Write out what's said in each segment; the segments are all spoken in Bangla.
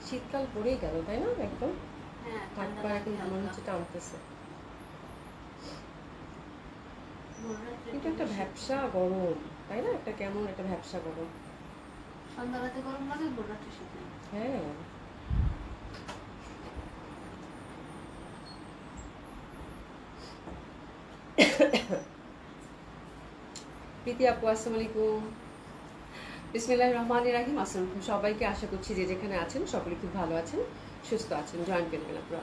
শীতকাল পড়েই গেল তাই না একদম। হ্যাঁ হাত পা এখন মনে হচ্ছে টানতেছে, কিন্তু একটা ভ্যাপসা গরম তাই না, একটা কেমন একটা ভ্যাপসা গরম। সন্ধ্যাবেলাতে গরম লাগে, ভোর রাত্রে শীত লাগে। হ্যাঁ প্রীতি আপু আসসালামু আলাইকুম, বিসমিল্লাহির রহমানির রহিম। আসসালামু আলাইকুম সবাইকে, আশা করছি যে যেখানে আছেন সকলে খুব ভালো আছেন, সুস্থ আছেন। জয়েন করবেন আপনারা।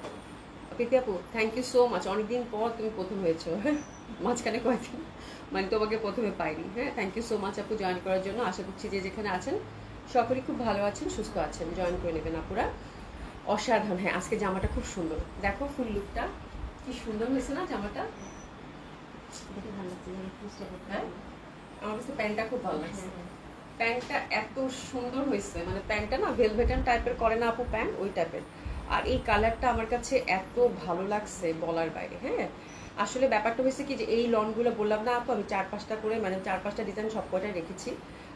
প্রীতি আপু থ্যাংক ইউ সো মাচ, অনেকদিন পর তুমি প্রথম হয়েছো। হ্যাঁ মাঝখানে কয়েকদিন মানে তোমাকে প্রথমে পাইনি। হ্যাঁ থ্যাংক ইউ সো মাচ আপু জয়েন করার জন্য। আশা করছি যে যেখানে আছেন সকলে খুব ভালো আছেন, সুস্থ আছেন। জয়েন করে নেবেন আপুরা। অসাধারণ। হ্যাঁ আজকে জামাটা খুব সুন্দর, দেখো ফুল লুকটা কি সুন্দর হয়েছে না জামাটা। হ্যাঁ আমার কাছে প্যান্টটা খুব ভালো লাগছে, প্যান্টটা এত সুন্দর হয়েছে, মানে প্যান্টটা না ভেলভেটান টাইপের করে না আপু, প্যান্ট ওই টাইপের। আর এই কালারটা আমার কাছে এত ভালো লাগছে বলার বাইরে। হ্যাঁ আসলে ব্যাপারটা হয়েছে কি যে এই লনগুলো বললাম না আপু, আমি 4-5টা করে মানে 4-5টা ডিজাইন সব কয়টাই রেখেছি।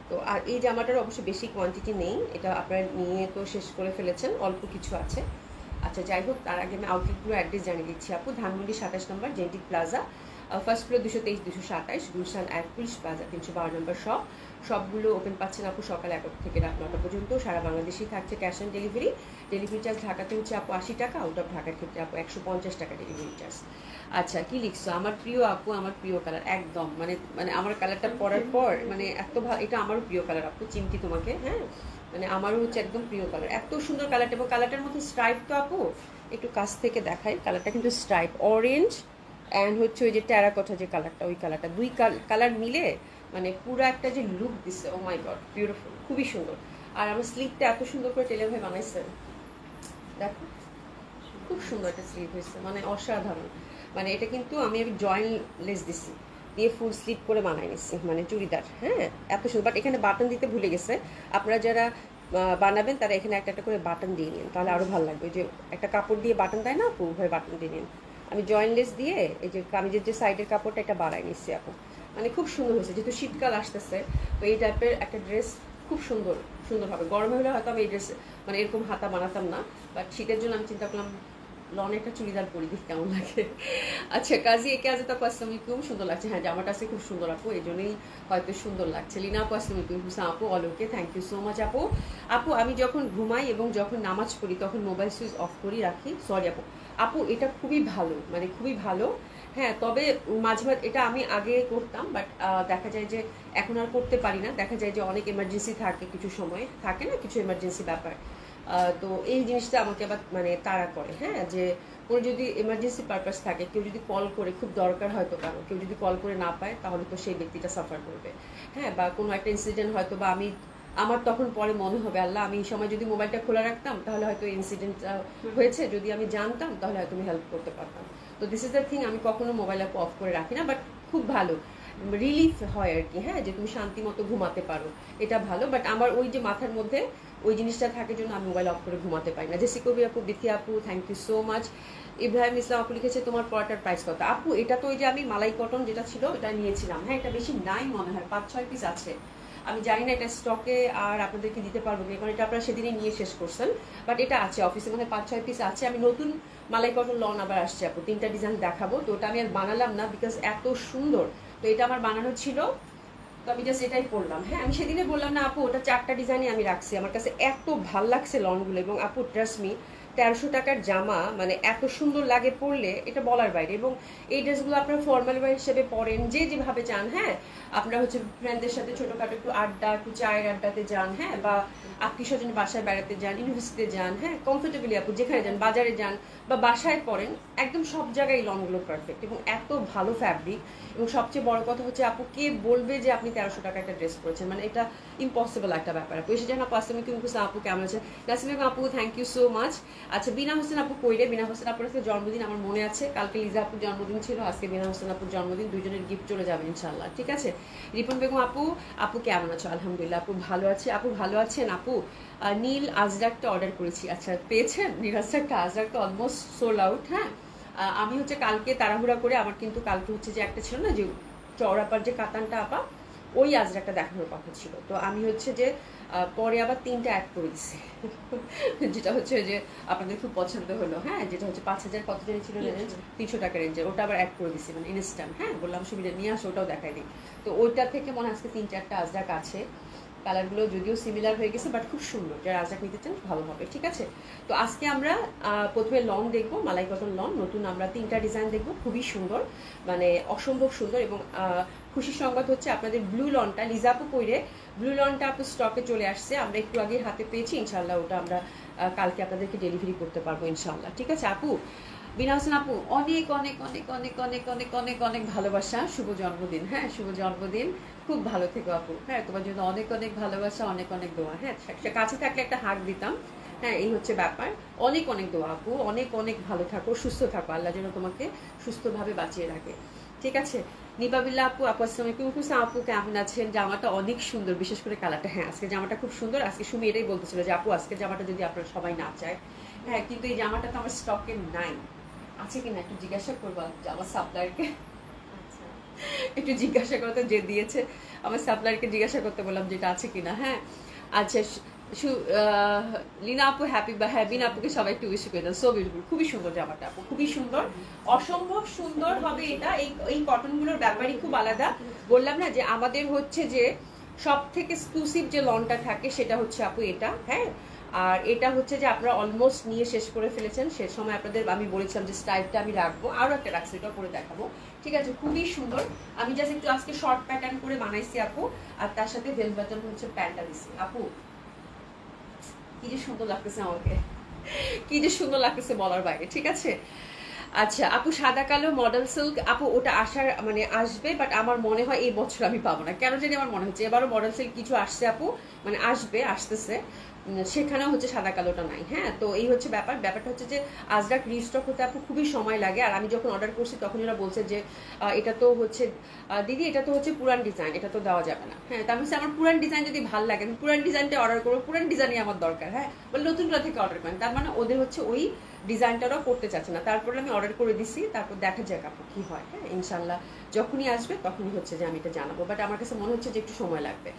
তো আর এই জামাটার অবশ্য বেশি কোয়ান্টিটি নেই, এটা আপনারা নিয়ে তো শেষ করে ফেলেছেন, অল্প কিছু আছে। আচ্ছা যাই হোক, তার আগে আমি আউটলেটগুলো অ্যাড্রেস জানিয়ে দিচ্ছি আপু। ধানমন্ডি 27 নম্বর জেন্টিক plaza, first floor 223-227, Gulshan 1 plaza 312 number shop. সবগুলো ওপেন পাচ্ছেন আপু সকাল 11টা থেকে রাত 9টা পর্যন্ত। সারা বাংলাদেশেই থাকছে cash on delivery. Delivery charge ঢাকাতে হচ্ছে আপু 80 টাকা, আউট অফ ঢাকার ক্ষেত্রে আপু 150 টাকা ডেলিভারি চার্জ। আচ্ছা কি লিখছো? আমার প্রিয় আপু, আমার প্রিয় কালার একদম, মানে মানে আমার কালারটা পরার পর মানে এত ভালো, এটা আমারও প্রিয় কালার আপু, চিমটি তোমাকে। হ্যাঁ মানে আমারও হচ্ছে একদম প্রিয় কালার, এত সুন্দর কালারটা। এবং কালারটার মধ্যে স্ট্রাইপ তো আপু একটু কাছ থেকে দেখাই, কালারটা কিন্তু স্ট্রাইপ অরেঞ্জ অ্যান্ড হচ্ছে ওই যে টেরাকোটা যে কালারটা, ওই কালারটা দুই কালার মিলে মানে পুরো একটা যে লুক দিচ্ছে, ও মাই গড বিউটিফুল, খুবই সুন্দর। আর আমার স্লিভটা এত সুন্দর করে টেলার ভাই বানাইছেন, দেখো খুব সুন্দর একটা স্লিভ হয়েছে, মানে অসাধারণ। মানে এটা কিন্তু আমি জয়েন্ট লেস দিছি দিয়ে ফুল স্লিভ করে বানাই নিচ্ছি, মানে চুড়িদার। হ্যাঁ এত সুন্দর, বাট এখানে বাটন দিতে ভুলে গেছে। আপনারা যারা বানাবেন তারা এখানে একটা একটা করে বাটন দিয়ে নিন, তাহলে আরও ভালো লাগবে। যে একটা কাপড় দিয়ে বাটন দেয় না আপু, ওইভাবে বাটন দিয়ে নিন। আমি জয়েন্ট লেস দিয়ে এই যে কামিজের যে সাইডের কাপড়টা এটা বাড়াই নিচ্ছি আপু, মানে খুব সুন্দর হয়েছে। যেহেতু শীতকাল আসতেছে তো এই টাইপের একটা ড্রেস খুব সুন্দর সুন্দর হবে। গরমে হলে হয়তো আমি এই ড্রেস মানে এরকম হাতা বানাতাম না, বাট শীতের জন্য আমি চিন্তা করলাম লনে একটা চুড়িদার পরি, দেখি কেমন লাগে। আচ্ছা কাজী একে আজ তো আসসালামু আলাইকুম, সুন্দর লাগছে। হ্যাঁ জামাটা আছে খুব সুন্দর আপু, এই জন্যই হয়তো সুন্দর লাগছে। লিনা আপু আসসালামু আলাইকুম, হুসা আপু অলোকে থ্যাংক ইউ সো মাচ আপু। আপু আমি যখন ঘুমাই এবং যখন নামাজ পড়ি তখন মোবাইল সুইচ অফ করি রাখি, সরি আপু। আপু এটা খুবই ভালো, মানে খুবই ভালো। হ্যাঁ তবে মাঝে মাঝে এটা আমি আগে করতাম, বাট দেখা যায় যে এখন আর করতে পারি না। দেখা যায় যে অনেক এমার্জেন্সি থাকে, কিছু সময় থাকে না কিছু এমার্জেন্সি ব্যাপার। তো এই জিনিসটা আমাকে আবার মানে তাড়া করে। হ্যাঁ যে কোনো যদি এমার্জেন্সি পারপাস থাকে, কেউ যদি কল করে, খুব দরকার হয়তো কারো, কেউ যদি কল করে না পায় তাহলে তো সেই ব্যক্তিটা সাফার করবে। হ্যাঁ বা কোনো একটা ইনসিডেন্ট হয়তো বা আমি আমার তখন পরে মনে হবে আল্লাহ আমি এই সময় যদি মোবাইলটা খোলা রাখতাম তাহলে হয়তো ইনসিডেন্টটা হয়েছে, যদি আমি জানতাম তাহলে হয়তো আমি হেল্প করতে পারতাম। তো দিস ইজ দ্য থিং, আমি কখনো মোবাইল অফ করে রাখি না, বাট খুব ভালো রিলিফ হয় আর কি। হ্যাঁ যে তুমি শান্তি মতো ঘুমাতে পারো, এটা ভালো। বাট আমার ওই যে মাথার মধ্যে ওই জিনিসটা থাকে জন্য আমি মোবাইল অফ করে ঘুমাতে পারি না। জেসি কবি আপু, বিথি আপু thank you so much. Ibrahim Islam আপু লিখেছে তোমার পরাটার প্রাইস কত? আপু এটা তো ওই যে আমি মালাই কটন যেটা ছিল এটা নিয়েছিলাম। হ্যাঁ এটা বেশি নাই মনে হয়, 5-6 পিস আছে। আমি জানি না এটা স্টকে আর আপনাদেরকে দিতে পারবো না, কারণ এটা আপনারা সেদিনই নিয়ে শেষ করছেন। বাট এটা আছে অফিসে, মানে 5-6 পিস আছে। আমি নতুন মালাই কটন লন আবার আসছে আপু, 3টা ডিজাইন দেখাবো। তো ওটা আমি আর বানালাম না বিকজ এত সুন্দর। তো এটা আমার বানানো ছিল, তো আমি জাস্ট এটাই পরলাম। হ্যাঁ আমি সেদিনে বললাম না আপু, ওটা 4টা ডিজাইনই আমি রাখছি, আমার কাছে এত ভাল লাগছে লনগুলো। এবং আপু ট্রাস্ট মি, 1300 টাকার জামা মানে এত সুন্দর লাগে পরলে, এটা বলার বাইরে। এবং এই ড্রেসগুলো আপনারা ফর্মাল ওয়্যার হিসেবে পরেন, যে যেভাবে চান। হ্যাঁ আপনারা হচ্ছে ফ্রেন্ডদের সাথে ছোটোখাটো একটু আড্ডা, একটু চায়ের আড্ডাতে যান, হ্যাঁ বা আত্মীয় স্বজন বাসায় বেড়াতে যান, ইউনিভার্সিটিতে যান, হ্যাঁ কমফোর্টেবলি আপু যেখানে যান, বাজারে যান বা বাসায় পরেন, একদম সব জায়গায় লনগুলো পারফেক্ট এবং এত ভালো ফ্যাব্রিক। এবং সবচেয়ে বড় কথা হচ্ছে আপু, কে বলবে যে আপনি 1300 টাকা একটা ড্রেস পরেছেন, মানে এটা ইম্পসিবল একটা ব্যাপার। আপু এসে যান আপু, আসসালামু আলাইকুম আপু, কেমন আছেন? নাসিম আপু থ্যাংক ইউ সো মাচ। আচ্ছা বিনা হোসেন আপু কইরে? বিনা হোসেন আপুর আজকে জন্মদিন, আমার মনে আছে। কালকে লিজা আপুর জন্মদিন ছিল, আজকে বিনা হোসেন আপুর জন্মদিন, দুইজনের গিফট চলে যাবে ইনশাল্লাহ, ঠিক আছে। রিপন বেগম আপু, আপু কেমন আছো? আলহামদুলিল্লাহ আপু ভালো আছে। আপু ভালো আছেন আপু? নীল আজরাকটা অর্ডার করেছি, আচ্ছা পেয়েছেন? নীল আজরাকটা, আজরাকটা অলমোস্ট সোল্ড আউট। হ্যাঁ আমি হচ্ছে কালকে তাড়াহুড়া করে, আমার কিন্তু কালকে হচ্ছে যে একটা ছিল না যে চওড়াপার যে কাতানটা আপা, ওই আজরাকটা দেখানোর কথা ছিল। তো আমি হচ্ছে যে পরে আবার 3টা অ্যাড করে দিচ্ছি যেটা হচ্ছে যে আপনাদের খুব পছন্দ হলো, হ্যাঁ, যেটা হচ্ছে 5000 কত জানি ছিল রেঞ্জ, 300 টাকা রেঞ্জের, ওটা আবার অ্যাড করে দিচ্ছি মানে ইনস্ট্যান্ট। হ্যাঁ, বললাম সুবিধা নিয়ে আসো, ওটাও দেখাই দিই। তো ওইটা থেকে মনে হয় আজকে 3-4টা আজরাক আছে। কালারগুলো যদিও সিমিলার হয়ে গেছে বাট খুব সুন্দর, যারা আজরাক নিতে চান ভালো হবে। ঠিক আছে, তো আজকে আমরা প্রথমে লন দেখবো, মালাই কটন লন। নতুন আমরা 3টা ডিজাইন দেখবো, খুবই সুন্দর, মানে অসম্ভব সুন্দর। এবং খুশির সংবাদ হচ্ছে আপনাদের ব্লু লনটা লিজাপু পরে, ব্লু লনটা আপু স্টকে চলে আসছে, আমরা একটু আগে হাতে পেয়েছি। ইনশাল্লাহ ওটা আমরা কালকে আপনাদেরকে ডেলিভারি করতে পারবো ইনশাল্লাহ। ঠিক আছে আপু, বিনা হোসেন আপু অনেক অনেক অনেক অনেক অনেক অনেক অনেক অনেক ভালোবাসা, শুভ জন্মদিন। হ্যাঁ, শুভ জন্মদিন, খুব ভালো থেকো আপু। হ্যাঁ, তোমার জন্য অনেক অনেক ভালোবাসা, অনেক অনেক দোয়া। হ্যাঁ, কাছে থাকলে একটা হাত দিতাম। হ্যাঁ, এই হচ্ছে ব্যাপার। অনেক অনেক দোয়া আপু, অনেক অনেক ভালো থাকো, সুস্থ থাকো, আল্লাহ যেন তোমাকে সুস্থভাবে বাঁচিয়ে রাখে। ঠিক আছে, নিপাবিল্লা আপু, আপু আসসালামু আলাইকুম। হুসা আপু কেমন আছেন? জামাটা অনেক সুন্দর, বিশেষ করে কালারটা। হ্যাঁ, আজকে জামাটা খুব সুন্দর। আজকে সুমি এটাই বলতেছিল যে আপু আজকে জামাটা যদি আপনারা সবাই না চায়, হ্যাঁ, কিন্তু এই জামাটা তো আমার স্টকে নাই, আছে কিনা একটু জিজ্ঞাসা করবো আমার সাপ্লায়ারকে। একটু জিজ্ঞাসা করতে, যে দিয়েছে আমার সাপ্লায়ারকে জিজ্ঞাসা করতে বললাম যেটা আছে কিনা। হ্যাঁ, আচ্ছা, লিনা আপু হ্যাপি বা হ্যাবিন আপুকে সবাই একটু উইশ করে দেন। সো বিউটিফুল, খুবই সুন্দর জামাটা আপু, খুবই সুন্দর, অসম্ভব সুন্দর হবে এটা। এই কটনগুলোর ব্যাপারই খুব আলাদা। বললাম না যে আমাদের হচ্ছে যে সব থেকে এক্সক্লুসিভ যে লনটা থাকে সেটা হচ্ছে আপু এটা। হ্যাঁ, আর এটা হচ্ছে যে আপনারা অলমোস্ট নিয়ে শেষ করে ফেলেছেন। সে সময় আপনাদের আমি বলেছিলাম যে স্টাইলটা আমি রাখবো, আরও একটা রাখছি, এটা করে দেখাবো। ঠিক আছে, খুবই সুন্দর। আমি জাস্ট একটু আজকে শর্ট প্যাটার্ন করে বানাইছি আপু, আর তার সাথে ভেল বাটন হচ্ছে প্যান্টটা দিছি আপু। কি যে সুন্দর লাগতেছে আমাকে, কি যে সুন্দর লাগতেছে বলার বাইরে। ঠিক আছে, আচ্ছা আপু, সাদা কালো মডেল সিল্ক আপু ওটা আসার মানে আসবে, বাট আমার মনে হয় এই বছর আমি পাবো না, কেন জানি আমার মনে হচ্ছে এবারও মডেল সিল্ক কিছু আসছে আপু, মানে আসবে, আসতেছে, সেখানেও হচ্ছে সাদা কালোটা নাই। হ্যাঁ, তো এই হচ্ছে ব্যাপারটা হচ্ছে যে আজরাক রিস্টক হতে আপু খুবই সময় লাগে। আর আমি যখন অর্ডার করছি তখন এরা বলছে যে এটা তো হচ্ছে দিদি, এটা তো হচ্ছে পুরান ডিজাইন, এটা তো দেওয়া যাবে না। হ্যাঁ, তার হচ্ছে আমার পুরান ডিজাইন যদি ভালো লাগে আমি পুরান ডিজাইনটা অর্ডার করবো, পুরান ডিজাইনই আমার দরকার। হ্যাঁ, বলে নতুনটা থেকে অর্ডার করেন, তার মানে ওদের হচ্ছে ওই ডিজাইনটারও করতে চাচ্ছে না। তারপরে আমি অর্ডার করে দিছি, তারপর দেখা যাক আপু কি হয়। হ্যাঁ, ইনশাল্লাহ যখনই আসবে তখনই হচ্ছে যে আমি এটা জানাবো, বাট আমার কাছে মনে হচ্ছে যে একটু সময় লাগবে।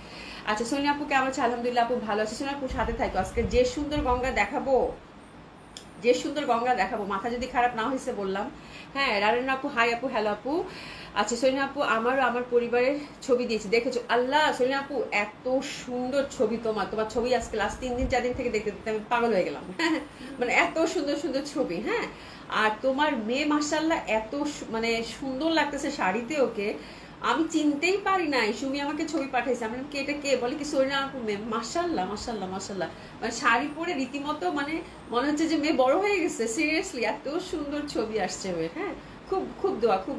আচ্ছা, সোনিয়া আপু কেমন আছে? আলহামদুলিল্লাহ আপু ভালো আছে। সোনিয়া আপু সাথে থাকো, আজকে যে সুন্দর গঙ্গা দেখাবো, যে সুন্দর গঙ্গা দেখাবো, মাথা যদি খারাপ না হয়েছে বললাম। হ্যাঁ, রারেন আপু হাই আপু, হ্যালো আপু। আচ্ছা সোনিয়া আপু, আমারও আমার পরিবারের ছবি দিয়েছি, দেখেছো? আল্লাহ, সোনিয়া আপু এত সুন্দর ছবি তোমার ছবি আজকে লাস্ট 3 দিন 4 দিন থেকে দেখতে দেখতে আমি পাগল হয়ে গেলাম। মানে এত সুন্দর সুন্দর ছবি। হ্যাঁ, আর তোমার মেয়ে মাশাআল্লাহ এত মানে সুন্দর লাগতেছে শাড়িতে ওকে, আমি চিনতেই পারি নাই। সুমি আমাকে ছবি পাঠাইছে, আমি কি এটা কে, বলে কি সোনিয়া আপু মেয়ে। মাশাআল্লাহ মাশাআল্লাহ মাশাআল্লাহ, মানে শাড়ি পরে রীতিমতো মানে মনে হচ্ছে যে মেয়ে বড় হয়ে গেছে। সিরিয়াসলি এত সুন্দর ছবি আসছে মেয়ে। হ্যাঁ, খুব খুব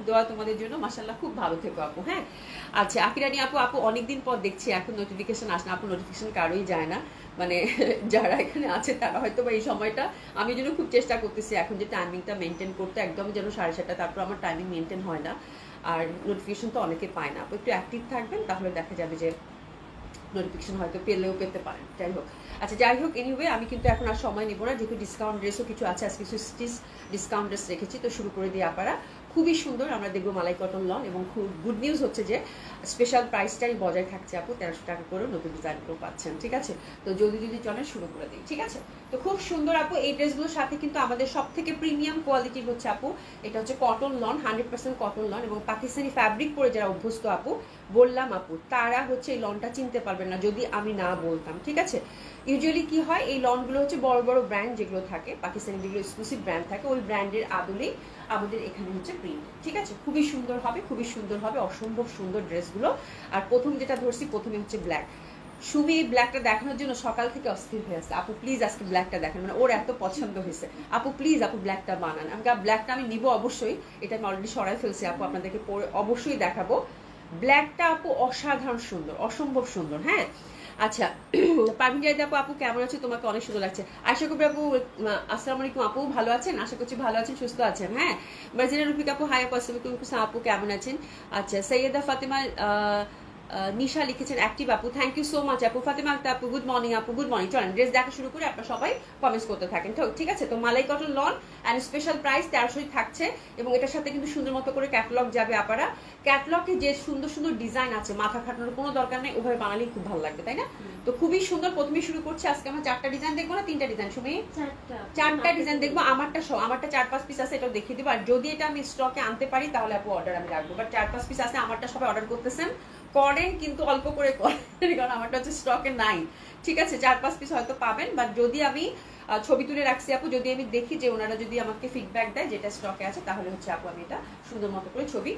দোয়া তোমাদের জন্য। মাশাআল্লাহ, খুব ভালো থেকো আপু। হ্যাঁ, আচ্ছা আকিরানি আপু অনেকদিন পর দেখছি, এখন নোটিফিকেশন আসে না আপু, নোটিফিকেশন কারোই যায় না, মানে যারা এখানে আছে তারা হয়তো বা এই সময়টা, আমি যেন খুব চেষ্টা করতেছি এখন যে টাইমিংটা মেনটেন করতে, একদম যেন 7:30, তারপর আমার টাইমিং মেনটেন হয় না, আর নোটিফিকেশন তো অনেকে পায় না। আপু একটু অ্যাক্টিভ থাকবেন, তাহলে দেখা যাবে যে নোটিফিকেশন হয়তো পেলেও পেতে পারেন। যাই হোক, আচ্ছা যাই হোক, এনিওয়ে আমি কিন্তু এখন আর সময় নিব না, যেহেতু ডিসকাউন্ট ড্রেসও কিছু আছে, আজকে কিছু ডিসকাউন্ট ড্রেস রেখেছি, তো শুরু করে দিয়ে আপারা। খুবই সুন্দর আমরা দেখবো মালাই কটন লন, এবং খুব গুড নিউজ হচ্ছে যে স্পেশাল প্রাইসটাই বজায় থাকছে আপু, 1300 টাকা করে নতুন ডিজাইনগুলো পাচ্ছেন। ঠিক আছে, তো যদি চলেন শুরু করে দিই। ঠিক আছে, তো খুব সুন্দর আপু, এই ড্রেসগুলোর সাথে কিন্তু আমাদের সব থেকে প্রিমিয়াম কোয়ালিটির হচ্ছে আপু, এটা হচ্ছে কটন লন, 100% কটন লন, এবং পাকিস্তানি ফ্যাব্রিক পরে যারা অভ্যস্ত আপু, বললাম আপু তারা হচ্ছে এই লনটা চিনতে পারবেন না যদি আমি না বলতাম। ঠিক আছে, ইউজুয়ালি কি হয়, এই লনগুলো হচ্ছে বড় বড় ব্র্যান্ড যেগুলো থাকে, পাকিস্তানি যেগুলো এক্সক্লুসিভ ব্র্যান্ড থাকে, ওই ব্র্যান্ডের আদলেই আমাদের এখানে হচ্ছে প্রিন্ট। ঠিক আছে, খুবই সুন্দর হবে, খুবই সুন্দর হবে, অসম্ভব সুন্দর ড্রেসগুলো। আর প্রথম যেটা ধরছি, প্রথমে হচ্ছে ব্ল্যাক। সুমি এই ব্ল্যাকটা দেখানোর জন্য সকাল থেকে অস্থির হয়ে আছে, আপু প্লিজ আজকে ব্ল্যাকটা দেখেন, মানে ওর এত পছন্দ হয়েছে। আপু প্লিজ আপু ব্ল্যাকটা বানান। আমি ব্ল্যাকটা আমি নিব অবশ্যই, এটা আমি অলরেডি সরাই ফেলছি আপু, আপনাদেরকে পরে অবশ্যই দেখাবো। ব্ল্যাকটা আপু অসাধারণ সুন্দর, অসম্ভব সুন্দর। হ্যাঁ, আচ্ছা পারভিন জাহিদ আপু কেমন আছে? তোমাকে অনেক সুন্দর লাগছে। আশা করি আপু, আসসালামু আলাইকুম আপু, ভালো আছেন? আশা করছি ভালো আছেন, সুস্থ আছেন। হ্যাঁ, মার্জিনা রফিক আপু হাই আপু, আসসালামু আলাইকুম আপু, কেমন আছেন? আচ্ছা, সৈয়দা ফাতেমা নিশা লিখেছেন অ্যাক্টিভ আপু, থ্যাংক ইউ সো মাচ আপু। ফাতেমা আক্তার আপু গুড মর্নিং আপু, গুড মর্নিং। চলেন ড্রেস দেখা শুরু করে আপনারা সবাই কমেন্টস করতে থাকেন, ঠিক আছে? তো malai cotton lawn and special price 1300 থাকছে, এবং এটার সাথে কিন্তু সুন্দর মতো করে ক্যাটালগ যাবে আপনারা। ক্যাটালগে যে সুন্দর সুন্দর ডিজাইন আছে, মাথা খাটানোর কোনো দরকার নেই, ওভাবে বানালেই খুব ভালো লাগবে, তাই না? তো খুবই সুন্দর। প্রথমে শুরু করছি, আজকে আমরা 4টা ডিজাইন দেখবো না 3টা ডিজাইন? সুমি 4টা ডিজাইন দেখবো। আমারটা 4-5 পিস আছে, এটাও দেখিয়ে দিবো। আর যদি এটা আমি স্টকে আনতে পারি তাহলে আপু অর্ডার আমি রাখবো, বাট 4-5 পিস আছে। আমারটা সবাই অর্ডার করতেছেন, করেন কিন্তু অল্প করে করেন, কারণ আমারটা হচ্ছে স্টকে নাই, ঠিক আছে? 4-5 পিস হয়তো পাবেন, বাট যদি আমি ছবি তুলে রাখছি আপু, যদি আমি দেখি যে ওনারা যদি আমাকে ফিডব্যাক দেয় যেটা স্টকে আছে, তাহলে হচ্ছে আপু আমি এটা সুন্দর মতো করে ছবি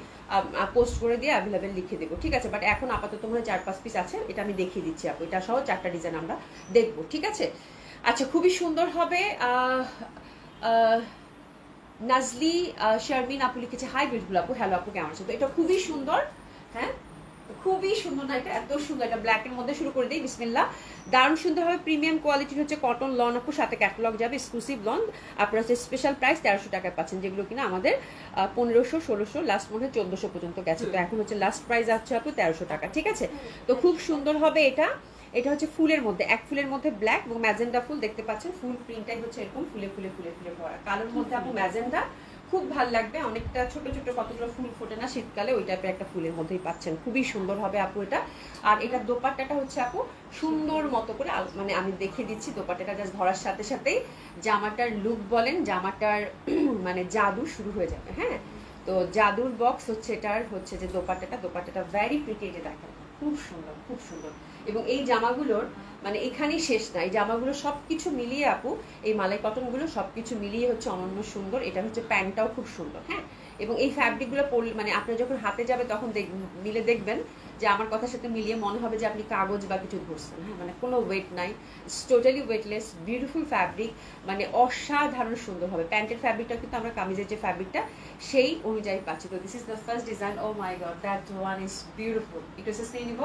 পোস্ট করে দিয়ে অ্যাভেলেবেল লিখে দেবো, ঠিক আছে? বাট এখন আপাতত মনে 4-5 পিস আছে, এটা আমি দেখিয়ে দিচ্ছি আপু। এটা সহ 4টা ডিজাইন আমরা দেখবো, ঠিক আছে? আচ্ছা, খুবই সুন্দর হবে। নাজলি শারমিন আপু লিখেছে হাই বিউটিফুল আপু, হ্যালো আপু, কেমন আছে? তো এটা খুবই সুন্দর, হ্যাঁ খুবই সুন্দর না? এটা এত সুন্দর, এটা ব্ল্যাক এর মধ্যে শুরু করে দিই, বিসমিল্লাহ। দারুণ সুন্দর হবে, প্রিমিয়াম কোয়ালিটির হচ্ছে কটন লন আপু, সাথে ক্যাটালগ যাবে, এক্সক্লুসিভ লন। আপনারা হচ্ছে স্পেশাল প্রাইস 1300 টাকায় পাচ্ছেন, যেগুলো কিনা আমাদের 1500, 1600, লাস্ট মনে হয় 1400 পর্যন্ত গেছে। তো এখন হচ্ছে লাস্ট প্রাইস আছে আপু 1300 টাকা, ঠিক আছে? তো খুব সুন্দর হবে এটা। এটা হচ্ছে ফুলের মধ্যে, এক ফুলের মধ্যে ব্ল্যাক এবং ম্যাজেন্ডা ফুল দেখতে পাচ্ছেন। ফুল প্রিন্টটাই হচ্ছে এরকম ফুলে ফুলে ফুলে ফুলে ভরা, কালোর মধ্যে আপু ম্যাজেন্ডা, খুব ভালো লাগবে। অনেকটা ছোট ছোট কতগুলো ফুল ফোটে না শীতকালে, ওই টাইপের একটা ফুলের মধ্যেই পাচ্ছেন। খুবই সুন্দর হবে আপু এটা। আর এটা দোপাট্টাটা হচ্ছে আপু সুন্দর মতো করে, মানে আমি দেখিয়ে দিচ্ছি দোপাট্টাটা জাস্ট ধরার সাথে সাথেই জামাটার লুক বলেন, জামাটার মানে জাদু শুরু হয়ে যাবে, হ্যাঁ? তো জাদুর বক্স হচ্ছে এটার, হচ্ছে যে দোপাট্টাটা ভ্যারি প্রিটি, এটা দেখেন খুব সুন্দর, খুব সুন্দর। এবং এই জামাগুলোর মানে এখানেই শেষ না, এই জামাগুলো সবকিছু মিলিয়ে আপু, এই মালাই কটনগুলো সবকিছু মিলিয়ে হচ্ছে অনন্য সুন্দর। এটা হচ্ছে প্যান্টটাও খুব সুন্দর, হ্যাঁ? এবং এই ফ্যাব্রিকগুলো পরলে মানে আপনি যখন হাতে যাবে তখন নিলে দেখবেন যে আমার কথার সাথে মিলিয়ে মনে হবে যে আপনি কাগজ বা কিছু ধরছেন, হ্যাঁ? মানে কোনো ওয়েট নাই, টোটালি ওয়েটলেস, বিউটিফুল ফ্যাব্রিক, মানে অসাধারণ সুন্দর হবে। প্যান্টের ফ্যাব্রিকটা কিন্তু আমরা কামিজের যে ফ্যাব্রিকটা সেই অনুযায়ী পাচ্ছি। তো this is the first design. Oh my god, that one is beautiful. এটা হচ্ছে স্ক্রিন নিব,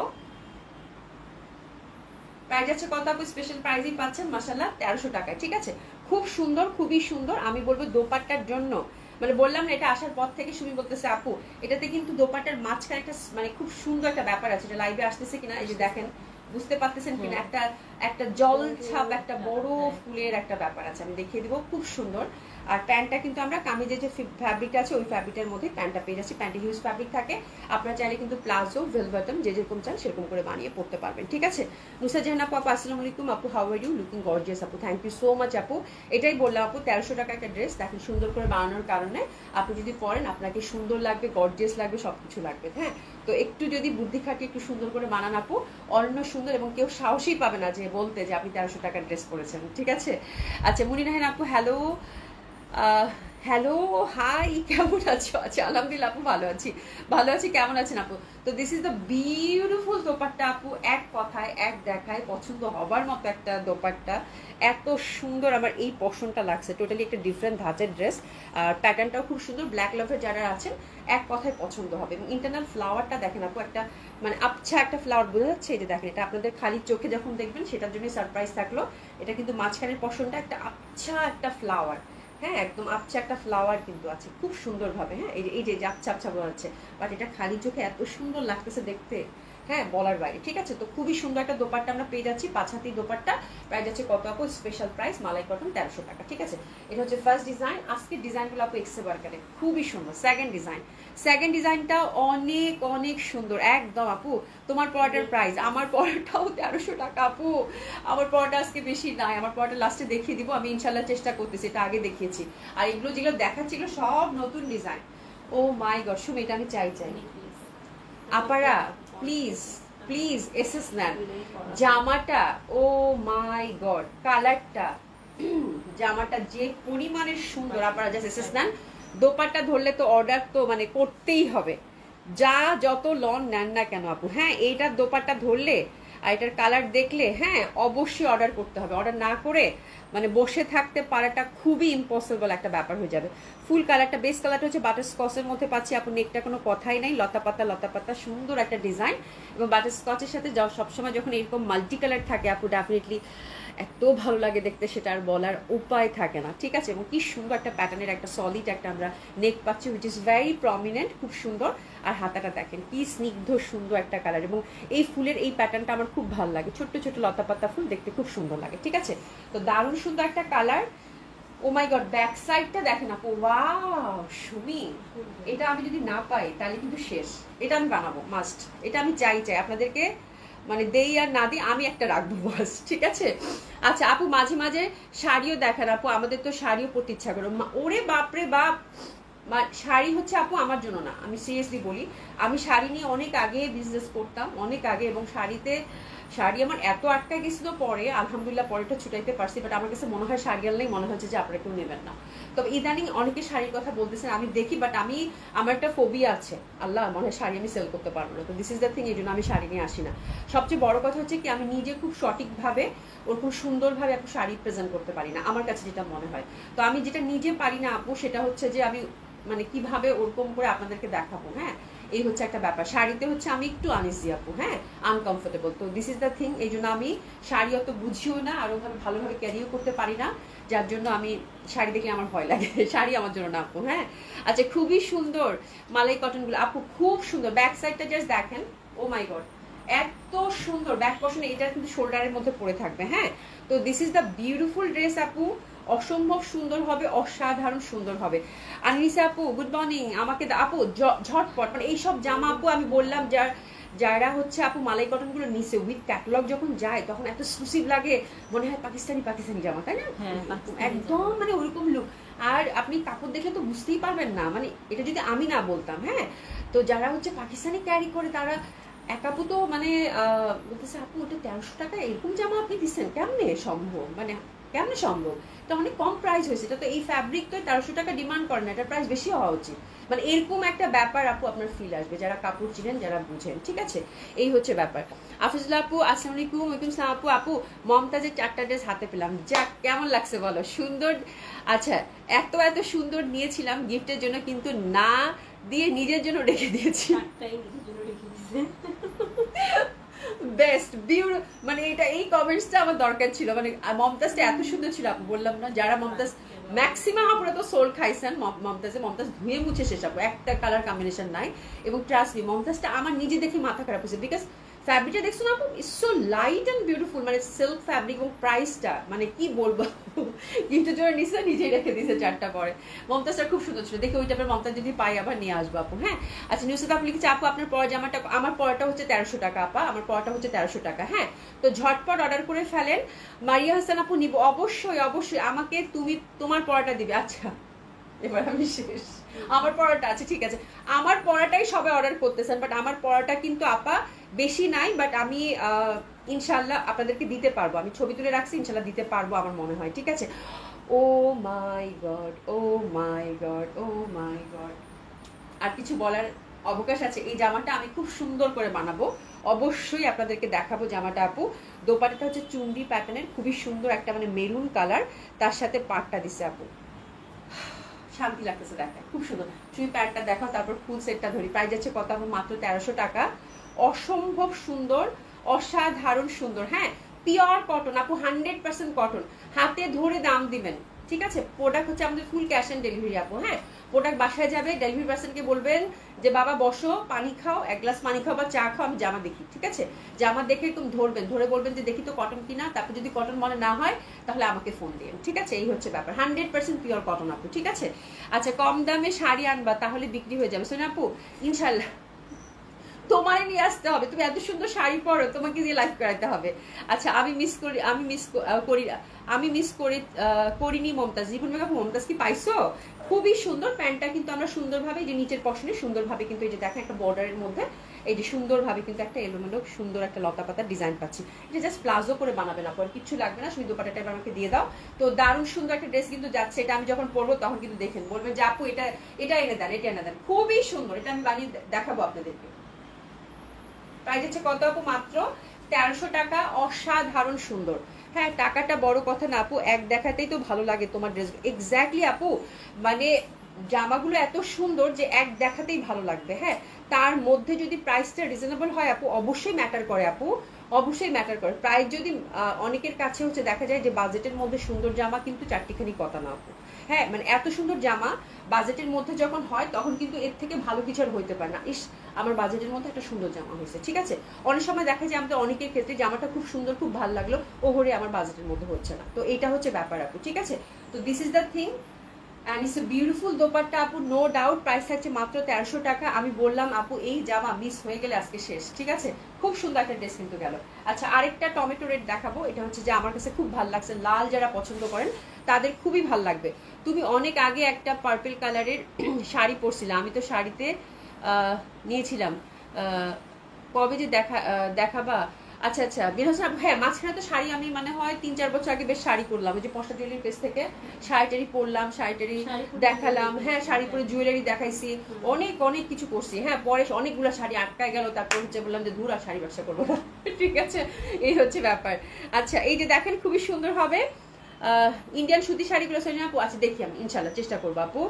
প্রাইস আছে কত আপু? স্পেশাল প্রাইসই পাচ্ছেন মাশাআল্লাহ 1300 টাকায়, ঠিক আছে? খুব সুন্দর, খুবই সুন্দর। আমি বলবো দোপাট্টার জন্য, মানে বললাম না এটা আসার পর থেকে সুমি বলতেছে আপু এটাতে কিন্তু দোপাট্টার মাঝখানে একটা মানে খুব সুন্দর একটা ব্যাপার আছে, এটা লাইভে আসতেছে কিনা এই যে দেখেন, বুঝতে পারতেছেন কিনা, একটা একটা জল ছাপ, একটা বড় ফুলের একটা ব্যাপার আছে, আমি দেখিয়ে দিব, খুব সুন্দর। আর প্যান্টটা কিন্তু আমরা কামিজের যে ফ্যাব্রিকটা আছে ওই ফ্যাব্রিকের মধ্যে প্যান্টটা পেয়ে যাচ্ছি। প্যান্টে হিউজ ফ্যাব্রিক থাকে, আপনারা চাইলে কিন্তু প্লাজো, ভেলভেটম যে যেরকম চান সেরকম করে বানিয়ে পড়তে পারবেন, ঠিক আছে? নুসা জাহান আপু, আসসালামু আলাইকুম আপু, how are you? Looking gorgeous আপু, থ্যাংক ইউ সো মাচ আপু। এটাই বললাম আপু, 1300 টাকা একটা ড্রেস দেখেন সুন্দর করে বানানোর কারণে আপনি যদি পরেন আপনাকে সুন্দর লাগবে, গর্জিয়াস লাগবে, সবকিছু লাগবে, হ্যাঁ? তো একটু যদি বুদ্ধি খাটিয়ে একটু সুন্দর করে বানান আপু, অন্য সুন্দর, এবং কেউ সাহসই পাবে না যে বলতে যে আপনি 1300 টাকার ড্রেস পরেছেন, ঠিক আছে? আচ্ছা, মুনিনাহিন আপু, হ্যালো হ্যালো, হাই, কেমন আছো? আচ্ছা, আলহামদুলিল্লাহ আপু, ভালো আছি, ভালো আছি। কেমন আছেন আপু? তো this is the beautiful dupatta আপু, এক কথায় এক দেখায় পছন্দ হবার মতো একটা দোপাট্টা, এত সুন্দর। আমার এই পশনটা লাগছে, টোটালি একটা ডিফারেন্ট ধাঁচের ড্রেস। আর প্যাটার্নটাও খুব সুন্দর, ব্ল্যাক লাভের যারা আছেন এক কথায় পছন্দ হবে। এবং ইন্টারনাল ফ্লাওয়ারটা দেখেন আপু, একটা মানে আবছা একটা ফ্লাওয়ার বোঝা যাচ্ছে, এই যে দেখেন, এটা আপনাদের খালি চোখে যখন দেখবেন সেটার জন্যই সারপ্রাইজ থাকলো। এটা কিন্তু মাঝখানের পশনটা একটা আবছা একটা ফ্লাওয়ার, হ্যাঁ, একদম আবছা একটা ফ্লাওয়ার কিন্তু আছে খুব সুন্দরভাবে, হ্যাঁ? এই যে আবছা আবছা বোঝা যাচ্ছে, বাট এটা খালি চোখে এত সুন্দর লাগতেছে দেখতে, হ্যাঁ, বলার বাইরে, ঠিক আছে? তো খুবই সুন্দর একটা দোপাট্টা আমরা পেয়ে যাচ্ছি, 5 হাতি দোপাট্টা। প্রাইস যাচ্ছে কত আপু? স্পেশাল প্রাইস মালাই কটন 1300 টাকা, ঠিক আছে? এটা হচ্ছে ফার্স্ট ডিজাইন। আজকের ডিজাইনগুলো আপু এক্সে বার্কারে খুবই সুন্দর। সেকেন্ড ডিজাইনটা অনেক অনেক সুন্দর একদম আপু। তোমার পড়াটার প্রাইস, আমার পড়াটাও 1300 টাকা আপু। আমার পড়াটা আজকে বেশি নাই, আমার পড়াটা লাস্টে দেখিয়ে দিব আমি, ইনশাল্লাহ চেষ্টা করতেছি, এটা আগে দেখিয়েছি। আর এগুলো যেগুলো দেখাচ্ছি এগুলো সব নতুন ডিজাইন। ও মাই গড, শুভ এটা আমি চাই আপারা, প্লিজ প্লিজ এসএস নেন জামাটা। ও মাই গড, কালারটা, জামাটা যে পরিমাণের সুন্দর, আপনারা জাস্ট এসএস নেন। দোপাট্টা ধরলে তো অর্ডার তো মানে করতেই হবে, যা যত লন নেন না কেন আপু, হ্যাঁ? এইটার দোপাট্টা ধরলে আর এটার কালার দেখলে, হ্যাঁ, অবশ্যই অর্ডার করতে হবে। অর্ডার না করে মানে বসে থাকতে পারাটা খুবই ইম্পসিবল একটা ব্যাপার হয়ে যাবে। ফুল কালারটা, বেস কালারটা হচ্ছে বাটার স্কচের মধ্যে পাচ্ছি আপু, নেকটা কোনো কথাই নাই, লতা পাতা সুন্দর একটা ডিজাইন। এবং বাটারস্কচের সাথে সবসময় যখন এরকম মাল্টি কালার থাকে আপু ডেফিনেটলি এত ভালো লাগে দেখতে, সেটা আর বলার উপায় থাকে না, ঠিক আছে। এবং কি সুন্দর একটা প্যাটার্নের একটা সলিড একটা আমরা নেক পাচ্ছি, হুইচ ইজ ভেরি প্রমিনেন্ট, খুব সুন্দর। আর হাতাটা দেখেন কি স্নিগ্ধ সুন্দর একটা কালার, এবং এই ফুলের এই প্যাটার্নটা আমার খুব ভালো লাগে, ছোট্ট ছোট লতা পাতা ফুল দেখতে খুব সুন্দর লাগে, ঠিক আছে। তো দারুণ সুন্দর একটা colour. Oh my god, back সাইডটা দেখেন আপু, ওয়াও সুমি, এটা আমি যদি না পাই তাহলে কিন্তু শেষ। এটা আমি বানাবো মাস্ট, এটা আমি চাই আপনাদেরকে মানে দেই আর না দিই আমি একটা রাখবো বাস, ঠিক আছে। আচ্ছা আপু মাঝে মাঝে শাড়িও দেখান আপু, আমাদের তো শাড়িও পরতে ইচ্ছা করো। ওরে বাপরে বাপ, শাড়ি হচ্ছে আপু আমার জন্য না, আমি সিরিয়াসলি বলি, আমি শাড়ি নিয়ে অনেক আগে বিজনেস করতাম, অনেক আগে, এবং শাড়ি আমার এত আটকা গেছিল, পরে আলহামদুলিল্লাহ পরেটা ছুটাইতে পারছি। বাট আমার কাছে মনে হয় শাড়ি আনলেই মনে হচ্ছে যে আপনারা কেউ নেবেন না। তবে ইদানিং অনেকে শাড়ির কথা বলতেছেন, আমি দেখি, বাট আমার একটা ফোবিয়া আছে, আল্লাহ মনে হয় শাড়ি আমি সেল করতে পারবো না। তো দিস ইজ দ্য থিং, এই জন্য আমি শাড়ি নিয়ে আসি না। সবচেয়ে বড় কথা হচ্ছে কি, আমি নিজে খুব সঠিকভাবে ওরকম সুন্দরভাবে আপু শাড়ি প্রেজেন্ট করতে পারি না, আমার কাছে যেটা মনে হয়। তো আমি যেটা নিজে পারি না আপু, সেটা হচ্ছে যে আমি মানে কিভাবে ওরকম করে আপনাদেরকে দেখাবো, হ্যাঁ, এই হচ্ছে একটা ব্যাপার। শাড়িতে হচ্ছে আমি একটু আনইজি আপু, হ্যাঁ, আনকমফোর্টেবল। তো দিস ইজ দ্য থিং, এই জন্য আমি শাড়ি অত বুঝিও না, আর ওভাবে ভালোভাবে ক্যারিও করতে পারি না, যার জন্য আমি শাড়ি দেখলে আমার ভয় লাগে, শাড়ি আমার জন্য না আপু, হ্যাঁ। আচ্ছা খুবই সুন্দর মালাই কটনগুলো আপু, খুব সুন্দর। ব্যাক সাইডটা জাস্ট দেখেন, ও মাই গড এত সুন্দর ব্যাক পশন, এটা কিন্তু শোল্ডারের মধ্যে পরে থাকবে, হ্যাঁ। তো this is the beautiful dress আপু, অসম্ভব সুন্দর হবে, অসাধারণ সুন্দর হবে। আনিসা আপু গুড মর্নিং, আমাকে আপু ঝটপট মানে এইসব জামা আপু আমি বললাম যারা হচ্ছে আপু মালাই কটন গুলো নিচে উইথ ক্যাটালগ যখন যায় তখন এত এক্সক্লুসিভ লাগে, মনে হয় পাকিস্তানি জামা, তাই না? একদম মানে ওরকম লুক। আর আপনি কাপড় দেখলে তো বুঝতেই পারবেন না, মানে এটা যদি আমি না বলতাম, হ্যাঁ। তো যারা হচ্ছে পাকিস্তানি ক্যারি করে তারা এক আপু তো মানে বলতেছে আপু ওটা 1300 টাকা এরকম জামা আপনি দিচ্ছেন, কেমনে সম্ভব, মানে কেমনে সম্ভব? এটা অনেক কম প্রাইস হয়েছে, এটা তো এই ফ্যাব্রিক তো 1300 টাকা ডিমান্ড করে না, এটার প্রাইস বেশি হওয়া উচিত। মানে এরকম একটা ব্যাপার আপু আপনার ফিল আসবে যারা কাপড় চিনেন, যারা বুঝেন, ঠিক আছে। এই হচ্ছে ব্যাপার। আফিজুল্লাহ আপু আসসালামু আলাইকুম। ওয়ালাইকুম সালাম আপু। আপু মমতাজের 4টা ড্রেস হাতে পেলাম, যাক কেমন লাগছে বলো? সুন্দর। আচ্ছা এত সুন্দর নিয়েছিলাম গিফটের জন্য, কিন্তু না দিয়ে নিজের জন্য রেখে দিয়েছি। বেস্ট মানে এটা এই কমেন্টসটা আমার দরকার ছিল, মানে মমতাজটা এত সুন্দর ছিল আপু, বললাম না যারা মমতাজ ম্যাক্সিমাম আপনারা তো সোল খাইছেন মমতাজ ধুয়ে মুছে শেষ আপু, একটা কালার কম্বিনেশন নাই। এবং ট্রাস্ট মি মমতাজটা আমার নিজে দেখে মাথা খারাপ হয়েছে, বিকজ ফ্যাব্রিকটা দেখছো না আপু, it's so light and beautiful, মানে সিল্ক ফ্যাব্রিক, এবং প্রাইসটা মানে কি বলবো, গিফটের জন্য নিচে নিজেই রেখে দিয়েছে 4টা পরে। মমতাজটা খুব সুন্দর ছিল, দেখে ওই টাইপের মমতাজ যদি পাই আবার নিয়ে আসবো আপু, হ্যাঁ। আচ্ছা নিউজে আপু লিখেছে আপু আপনার পরা জামাটা, আমার পরাটা হচ্ছে 1300 টাকা আপা, আমার পরাটা হচ্ছে 1300 টাকা, হ্যাঁ। তো ঝটপট অর্ডার করে ফেলেন। মারিয়া হাসান আপু নিব, অবশ্যই অবশ্যই, আমাকে তুমি তোমার পরাটা দিবে। আচ্ছা এবার আমি শেষ, আমার পড়াটা আছে, ঠিক আছে। আমার পড়াটাই সবাই অর্ডার করতেছেন, বাট আমার পড়াটা কিন্তু আপা বেশি নাই, বাট আমি ইনশাল্লাহ আপনাদেরকে দিতে পারবো, আমি ছবি তুলে রাখছি, ইনশাল্লাহ দিতে পারবো আমার মনে হয়, ঠিক আছে। ও my god, O my god, O my god, আর কিছু বলার অবকাশ আছে? এই জামাটা আমি খুব সুন্দর করে বানাবো, অবশ্যই আপনাদেরকে দেখাবো জামাটা আপু। দোপাট্টাটা হচ্ছে চুন্ডি প্যাটার্নের, খুবই সুন্দর একটা মানে মেরুন কালার, তার সাথে পাটটা দিছে আপু, শান্তি লাগতেছে দেখে, খুব সুন্দর। তুমি প্যান্টটা দেখাও, তারপর ফুল সেটটা ধরি। প্রাইস যাচ্ছে কত আপু? মাত্র 1300 টাকা। অসম্ভব সুন্দর, অসাধারণ সুন্দর, হ্যাঁ। পিওর কটন আপু, 100% কটন, হাতে ধরে দাম দিবেন, ঠিক আছে। প্রোডাক্ট হচ্ছে আমাদের ফুল ক্যাশ অন ডেলিভারি আপু, হ্যাঁ। প্রোডাক্ট বাসায় যাবে, ডেলিভারি পার্সনকে বলবেন যে বাবা বসো, পানি খাও, এক গ্লাস পানি খাও বা চা খাও, আমি জামা দেখি, ঠিক আছে। জামা দেখে একদম ধরবেন, ধরে বলবেন যে দেখি তো কটন কিনা, তারপর যদি কটন মনে না হয় তাহলে আমাকে ফোন দিন, ঠিক আছে। এই হচ্ছে ব্যাপার, 100% পিওর কটন আপু, ঠিক আছে। আচ্ছা কম দামে শাড়ি আনবা তাহলে বিক্রি হয়ে যাবে সোনা আপু, ইনশাল্লাহ তোমার নিয়ে আসতে হবে, তুমি এত সুন্দর শাড়ি পরো, তোমাকে দিয়ে লাইভ করাতে হবে। আচ্ছা আমি মিস করিনি মমতাজ, জীবন মেঘা মমতাজ কি পাইছো? খুবই সুন্দর প্যান্টটা, কিন্তু আমরা সুন্দরভাবে যে নিচের পশনে সুন্দরভাবে কিন্তু এই যে দেখেন একটা বর্ডারের মধ্যে এই যে সুন্দরভাবে কিন্তু একটা এলোমেলো সুন্দর একটা লতা পাতার ডিজাইন পাচ্ছি। এটা জাস্ট প্লাজো করে বানাবে না, পরে কিচ্ছু লাগবে না, শুধু দোপাট্টাটা এবার আমাকে দিয়ে দাও। তো দারুণ সুন্দর একটা ড্রেস কিন্তু যাচ্ছে, এটা আমি যখন পরবো তখন কিন্তু দেখেন বলবেন যে আপু এটা এনে দেন, এটা এনে দেন, খুবই সুন্দর, এটা আমি বানিয়ে দেখাবো আপনাদেরকে। প্রাইস হচ্ছে কত আপু? মাত্র 1300 টাকা, অসাধারণ সুন্দর, হ্যাঁ। টাকাটা বড় কথা না আপু, এক দেখাতেই তো ভালো লাগে তোমার ড্রেস, এক্স্যাক্টলি আপু, মানে জামাগুলো এত সুন্দর যে এক দেখাতেই ভালো লাগবে। হ্যাঁ, তার মধ্যে যদি প্রাইসটা রিজনেবল হয় আপু, অবশ্যই ম্যাটার করে আপু, অবশ্যই ম্যাটার করে। প্রাইস যদি অনেকের কাছে হচ্ছে দেখা যায় যে বাজেটের মধ্যে সুন্দর জামা কিন্তু চারটিখানি কথা না আপু। হ্যাঁ, মানে এত সুন্দর জামা বাজেটের মধ্যে যখন হয় তখন কিন্তু এর থেকে ভালো কিছু আর হইতে পারে না। ইস, আমার বাজেটের মধ্যে একটা সুন্দর জামা হয়েছে, ঠিক আছে। অনেক সময় দেখা যায় আমাদের অনেকের ক্ষেত্রে জামাটা খুব সুন্দর, খুব ভালো লাগলো, ওহরে আমার বাজেটের মধ্যে হচ্ছে না। তো এটা হচ্ছে ব্যাপার আপু, ঠিক আছে। তো this is the thing, and it's a beautiful dupatta আপু, নো ডাউট। প্রাইস থাকছে মাত্র 1300 টাকা। আমি বললাম আপু এই জামা মিস হয়ে গেলে আজকে শেষ, ঠিক আছে। খুব সুন্দর একটা ড্রেস কিন্তু গেল। আচ্ছা, আরেকটা টমেটো রেড দেখাবো। এটা হচ্ছে যে আমার কাছে খুব ভালো লাগছে, লাল যারা পছন্দ করেন তাদের খুবই ভালো লাগবে। তুমি অনেক আগে একটা পার্পল কালারের শাড়ি পরছিলে, আমি তো শাড়িতে নিয়েছিলাম, কবে যে দেখাবা। আচ্ছা আচ্ছা, বের হচ্ছে। হ্যাঁ, মাঝখানে তো শাড়ি আমি মানে হয় 3-4 বছর আগে বেশ শাড়ি করলাম, ওই যে পশা জুয়েলারি পেজ থেকে শাড়িটারি পরলাম, শাড়িটারি দেখালাম। হ্যাঁ, শাড়ি পরে জুয়েলারি দেখাইছি, অনেক অনেক কিছু করছি। হ্যাঁ, পরে অনেকগুলো শাড়ি আটকায় গেল, তারপর হচ্ছে বললাম যে দূর আর শাড়ি ব্যবসা করবো না। ঠিক আছে, এই হচ্ছে ব্যাপার। আচ্ছা, এই যে দেখেন খুবই সুন্দর হবে ইন্ডিয়ান সুতি শাড়িগুলো। আপু আচ্ছা, দেখি আমি ইনশাল্লাহ চেষ্টা করবো আপু।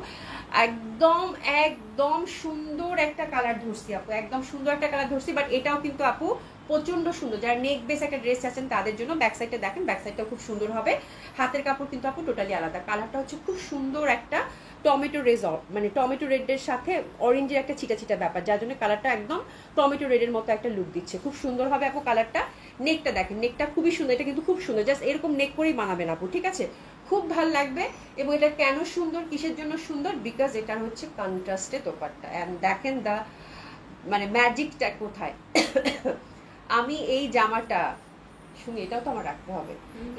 একদম একদম সুন্দর একটা কালার ধরছি আপু, একদম সুন্দর একটা কালার ধরছি। বাট এটাও কিন্তু আপু প্রচন্ড সুন্দর, যারা নেক বেস একটা ড্রেস আছেন তাদের জন্য। ব্যাক সাইডটা দেখেন, ব্যাক সাইডটাও খুব সুন্দর হবে। হাতের কাপড় কিন্তু আপু টোটালি আলাদা। কালারটা হচ্ছে খুব সুন্দর একটা টমেটো রেড, মানে টমেটো রেডের সাথে অরেঞ্জের একটা ছিটা ছিটা ব্যাপার, যার জন্য কালারটা একদম টমেটো রেডের মতো একটা লুক দিচ্ছে। খুব সুন্দর হবে আপু কালারটা। নেকটা দেখেন, নেকটা খুবই সুন্দর, এটা কিন্তু খুব সুন্দর। জাস্ট এরকম নেক করেই মানাবেন আপু, ঠিক আছে। খুব ভালো লাগবে। এবং এটা কেন সুন্দর, কিসের জন্য সুন্দর, বিকজ এটা হচ্ছে কন্ট্রাস্টে দোপাট্টা। এন্ড দেখেন দা মানে ম্যাজিকটা কোথায়। আমি এই জামাটা শুনি, এটাও তো আমার রাখতে হবে।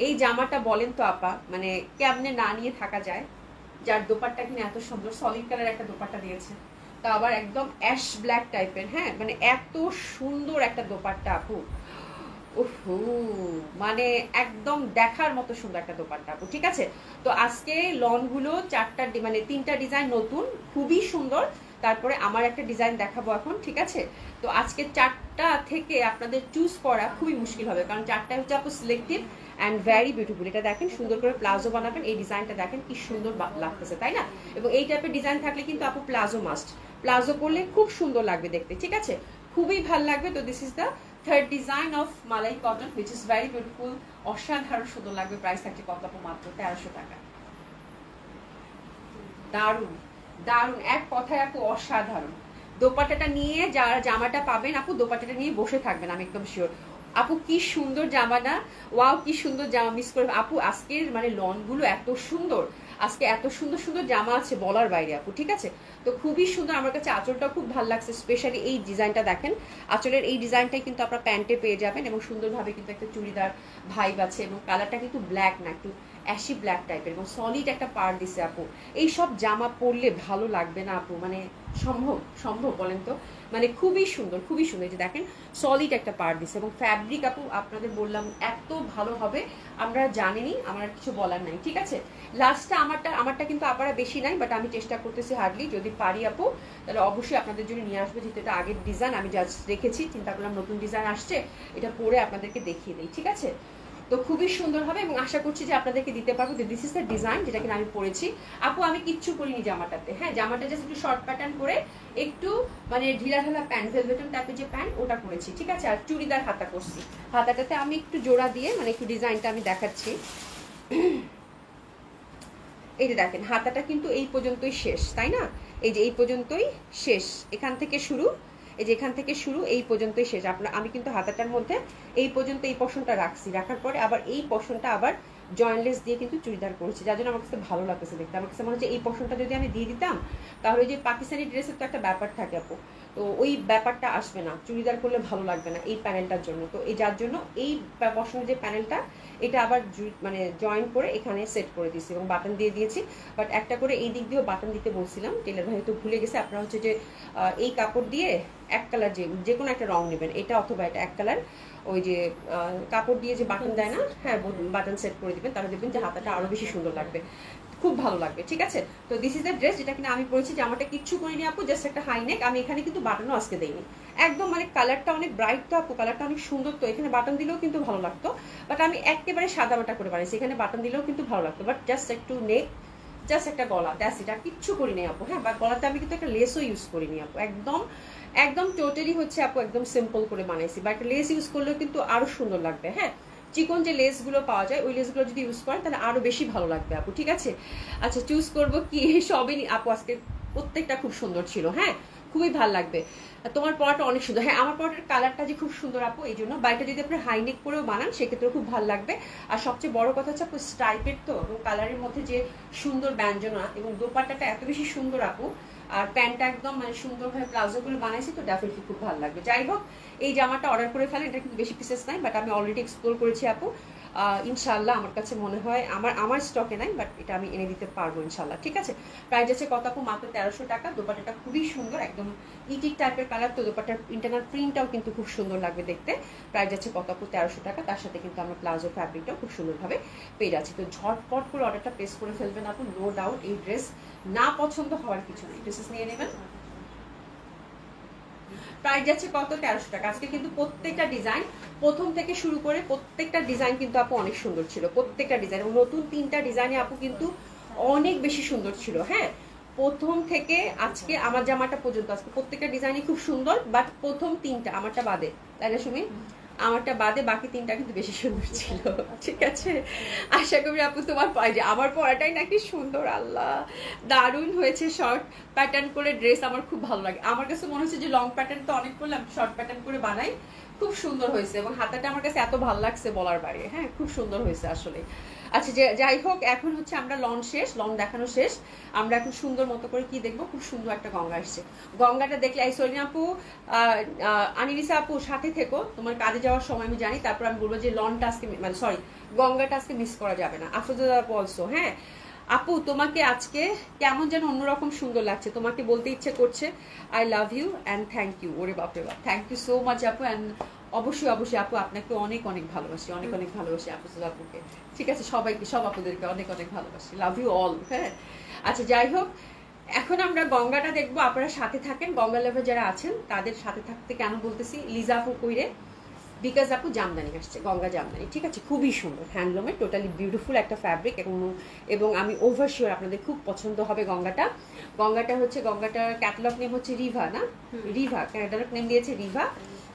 এই জামাটা বলেন তো আপা, মানে কেমনে না নিয়ে থাকা যায়, যার দোপাট্টা কিনা এত সুন্দর সলিড কালার একটা দোপাট্টা দিয়েছে, তা আবার একদম অ্যাশ ব্ল্যাক টাইপের। হ্যাঁ, মানে এত সুন্দর একটা দোপাট্টা আপু, ওহো, মানে একদম দেখার মতো সুন্দর একটা দোপাট্টা আপু, ঠিক আছে। তো আজকে লনগুলো মানে 3টা ডিজাইন নতুন, খুবই সুন্দর। তারপরে আমার একটা ডিজাইন দেখাবো এখন, ঠিক আছে। তো আজকে 4টা থেকে আপনাদের চুজ করা খুবই মুশকিল হবে, কারণ 4টা হচ্ছে আপু সিলেক্টিভ অ্যান্ড ভেরি বিউটিফুল। এটা দেখেন, সুন্দর করে প্লাজো বানাবেন। এই ডিজাইনটা দেখেন কি সুন্দর লাগতেছে, তাই না। এবং এই টাইপের ডিজাইন থাকলে কিন্তু আপু প্লাজো মাস্ট, প্লাজো করলে খুব সুন্দর লাগবে দেখতে, ঠিক আছে, খুবই ভালো লাগবে। তো this is the third design of malai cotton, which is very beautiful, অসাধারণ সুন্দর লাগবে। প্রাইস থাকছে কত আপু, মাত্র 1300 টাকা। দারুণ দারুণ, এক কথায় আপু অসাধারণ। দোপাট্টাটা নিয়ে যারা জামাটা পাবেন আপু, দোপাট্টাটা নিয়ে বসে থাকবেন, আমি একদম শিওর। আপু কি সুন্দর জামা না, ওয়াও কি সুন্দর জামা, মিস করে আপু। আজকের মানে লনগুলো এত সুন্দর, আজকে এত সুন্দর সুন্দর জামা আছে বলার বাইরে আপু, ঠিক আছে। তো খুবই সুন্দর, আমার কাছে আঁচলটা খুব ভালো লাগছে, স্পেশালি এই ডিজাইনটা দেখেন। আঁচলের এই ডিজাইনটাই কিন্তু আপনারা প্যান্টে পেয়ে যাবেন, এবং সুন্দরভাবে কিন্তু একটা চুড়িদার ভাইব আছে। এবং কালারটা কিন্তু ব্ল্যাক না, একটু অ্যাশি ব্ল্যাক টাইপের, এবং সলিড একটা পার দিছে আপু। এই সব জামা পরলে ভালো লাগবে না আপু, মানে সম্ভব সম্ভব বলেন তো, মানে খুবই সুন্দর, খুবই সুন্দর। যে দেখেন সলিড একটা পার দিছে, এবং ফ্যাব্রিক আপু আপনাদের বললাম এত ভালো হবে, আমরা জানিনি, আমার কিছু বলার নাই, ঠিক আছে। লাস্টটা আমারটা কিন্তু আপনারা বেশি নাই, বাট আমি চেষ্টা করতেছি হার্ডলি, যদি পারি আপু তাহলে অবশ্যই আপনাদের জন্য নিয়ে আসবো, যেহেতু এটা আগের ডিজাইন আমি জাস্ট রেখেছি, চিন্তা করলাম নতুন ডিজাইন আসছে, এটা পরে আপনাদেরকে দেখিয়ে দিই, ঠিক আছে। তো খুবই সুন্দর হবে, এবং আশা করছি যে আপনাদেরকে দিতে পারবো। দিস ইজ দ্য ডিজাইন যেটা কিনা আমি পরেছি আপু। আমি কিচ্ছু করিনি জামাটাতে, হ্যাঁ, জামাটা জাস্ট একটু শর্ট প্যাটার্ন করে, একটু মানে ঢিলা ঢালা প্যান্ট, ভেলভেটন টাইপের যে প্যান্ট, ওটা করেছি, ঠিক আছে। আর চুড়িদার হাতা করছি, হাতাটাতে আমি একটু জোড়া দিয়ে, মানে একটু ডিজাইনটা আমি দেখাচ্ছি। এই যে দেখেন, হাতাটা কিন্তু এই পর্যন্তই শেষ, তাই না। এই যে এই পর্যন্তই শেষ, এখান থেকে শুরু, এই যে এখান থেকে শুরু, এই পর্যন্তই শেষ। আমি কিন্তু হাতাটার মধ্যে এই পর্যন্ত এই পোর্শনটা রাখছি, রাখার পরে আবার এই পোর্শনটা আবার জয়েন্টলেস দিয়ে কিন্তু চুড়িদার করেছি, যার জন্য আমার কাছে ভালো লাগতেছে দেখতে। আমার কাছে মনে হচ্ছে এই পোর্শনটা যদি আমি দিয়ে দিতাম, তাহলে যে পাকিস্তানি ড্রেসের তো একটা ব্যাপার থাকে আপু, তো ওই ব্যাপারটা আসবে না, চুড়িদার করলে ভালো লাগবে না এই প্যানেলটার জন্য। তো এই যার জন্য এই পোর্শনের যে প্যানেলটা, এটা আবার মানে জয়েন করে এখানে সেট করে দিয়েছি, এবং বাটন দিয়ে দিয়েছি। বাট একটা করে এই দিক দিয়েও বাটন দিতে বলছিলাম, টেলার ভাই তো ভুলে গেছে। আপনারা হচ্ছে যে এই কাপড় দিয়ে এক কালার, যে কোনো একটা রং নেবেন, এটা অথবা এটা এক কালার, ওই যে কাপড় দিয়ে যে বাটন দেয় না, হ্যাঁ, বাটন সেট করে দিবেন, তাহলে দেখবেন যে হাতাটা আরো বেশি সুন্দর লাগবে, খুব ভালো লাগবে, ঠিক আছে। তো দিস ইজ দ্য ড্রেস যেটা কিনা আমি পরেছি। জামাটা কিচ্ছু করিনি আপু, জাস্ট একটা হাই নেক। আমি এখানে কিন্তু বাটনও আজকে দেইনি, একদম মানে কালারটা অনেক ব্রাইট তো আপু, কালারটা অনেক সুন্দর, তো এখানে বাটন দিলেও কিন্তু ভালো লাগতো। বাট আমি একেবারে সাদা মাটা করে বানিয়েছি, এখানে বাটন দিলেও কিন্তু ভালো লাগতো, বাট জাস্ট একটু নেক জাস্ট একটা গলা, দ্যাটস ইট, আর কিচ্ছু করিনি আপু। হ্যাঁ, বা গলাতে আমি কিন্তু একটা লেসও ইউজ করিনি আপু, একদম একদম টোটালি হচ্ছে আপু একদম সিম্পল করে বানাইছি। বা একটা লেস ইউজ করলেও কিন্তু আরো সুন্দর লাগবে। হ্যাঁ, চিকন যে লেসগুলো পাওয়া যায় ওই লেসগুলো যদি ইউজ করেন তাহলে আরো বেশি ভালো লাগবে আপু, ঠিক আছে? আচ্ছা, চুজ করবো কি? সবই আপু আজকে প্রত্যেকটা খুব সুন্দর ছিল। হ্যাঁ, খুবই ভালো লাগবে। তোমার পরাটা অনেক সুন্দর। হ্যাঁ, আমার পরাটার কালারটা যে খুব সুন্দর আপু, এই জন্য বাড়িটা যদি আপনি হাইনেক করেও বানান সেক্ষেত্রে খুব ভালো লাগবে। আর সবচেয়ে বড় কথা হচ্ছে আপু স্ট্রাইপের তো, এবং কালারের মধ্যে যে সুন্দর ব্যঞ্জনা, এবং দোপাট্টাটা এত বেশি সুন্দর আপু, আর প্যান্টটা একদম মানে সুন্দরভাবে প্লাজোগুলো বানাইছি, তো ডেফিনেটলি খুব ভালো লাগবে। যাই হোক, এই জামাটা অর্ডার করে ফেলেন, এটা কিন্তু বেশি পিসেস নাই, বাট আমি অলরেডি এক্সপ্লোর করেছি আপু। ইনশাল্লাহ আমার কাছে মনে হয় আমার স্টকে নাই, বাট এটা আমি এনে দিতে পারবো ইনশাল্লাহ, ঠিক আছে? প্রাইস আছে কত আপু? মাত্র 1300 টাকা। দোপাট্টাটা খুবই সুন্দর, একদম ইটিক টাইপের কালার, তো দোপাট্টার ইন্টারনাল প্রিন্টটাও কিন্তু খুব সুন্দর লাগবে দেখতে। প্রাইস আছে কত আপু? 1300 টাকা। তার সাথে কিন্তু আমরা প্লাজো ফ্যাব্রিকটাও খুব সুন্দরভাবে পেয়ে যাচ্ছি। তো ঝটপট করে অর্ডারটা প্লেস করে ফেলবেন আপু, নো ডাউট এই ড্রেস না পছন্দ হওয়ার কিছু নেই, ড্রেসেস নিয়ে নেবেন। প্রাইস যাচ্ছে কত? 1300 টাকা। আজকে কিন্তু প্রত্যেকটা ডিজাইন প্রথম থেকে শুরু করে প্রত্যেকটা ডিজাইন কিন্তু আপু অনেক সুন্দর ছিল, প্রত্যেকটা ডিজাইন। নতুন 3টা ডিজাইনে আপু কিন্তু অনেক বেশি সুন্দর ছিল। হ্যাঁ, প্রথম থেকে আজকে আমার জামাটা পর্যন্ত আজকে প্রত্যেকটা ডিজাইনই খুব সুন্দর, বাট প্রথম 3টা, আমারটা বাদে, তাই না সুমি? আমারটা বাদে বাকি 3টা কিন্তু বেশি সুন্দর ছিল, ঠিক আছে? আশা করি আপু তোমার যে আমার পরাটাই নাকি সুন্দর। আল্লাহ, দারুণ হয়েছে। শর্ট প্যাটার্ন করে ড্রেস আমার খুব ভালো লাগে। আমার কাছে মনে হচ্ছে যে লং প্যাটার্ন তো অনেক করলাম, শর্ট প্যাটার্ন করে বানাই, খুব সুন্দর হয়েছে। এবং হাতাটা আমার কাছে এত ভালো লাগছে বলার বাইরে। হ্যাঁ, খুব সুন্দর হয়েছে আসলে। আচ্ছা, যাই হোক, এখন হচ্ছে আমরা লং শেষ, লং দেখানো শেষ। আমরা এখন সুন্দর মতো করে কি দেখবো? খুব সুন্দর একটা গঙ্গা আসছে। গঙ্গাটা দেখলে এই সরিনা আপু, আনিলিসা আপু সাথে থেকো, তোমার কাজে যাওয়ার সময় আমি জানি। তারপর আমি বলবো যে লনটা আজকে মানে সরি গঙ্গাটা আজকে মিস করা যাবে না। আফরোজা আপু অলসো। হ্যাঁ আপু, তোমাকে আজকে কেমন যেন অন্যরকম সুন্দর লাগছে, তোমাকে বলতে ইচ্ছে করছে I love you and thank you. ওরে বাপরে বাপ, থ্যাংক ইউ সো মাচ আপু। অ্যান্ড অবশ্যই অবশ্যই আপু, আপনাকে অনেক অনেক ভালোবাসি, অনেক অনেক ভালোবাসি আফরোজা আপুকে, ঠিক আছে? সবাইকে, সব আপুদেরকে অনেক অনেক ভালোবাসি, লাভ ইউ অল। হ্যাঁ, আচ্ছা, যাই হোক, এখন আমরা গঙ্গাটা দেখবো। আপনারা সাথে থাকেন, গঙ্গা লাভার যারা আছেন তাদের সাথে থাকতে কেন বলতেছি, লিজা আপু কইরে, বিকজ আপু জামদানি আসছে, গঙ্গা জামদানি, ঠিক আছে? খুবই সুন্দর, হ্যান্ডলুমের, টোটালি বিউটিফুল একটা ফ্যাব্রিক, এবং আমি ওভার শিওর আপনাদের খুব পছন্দ হবে গঙ্গাটা। গঙ্গাটা হচ্ছে, গঙ্গাটার ক্যাটালগ নেম হচ্ছে রিভা, না? রিভা, ক্যাটালগ নেম দিয়েছে রিভা।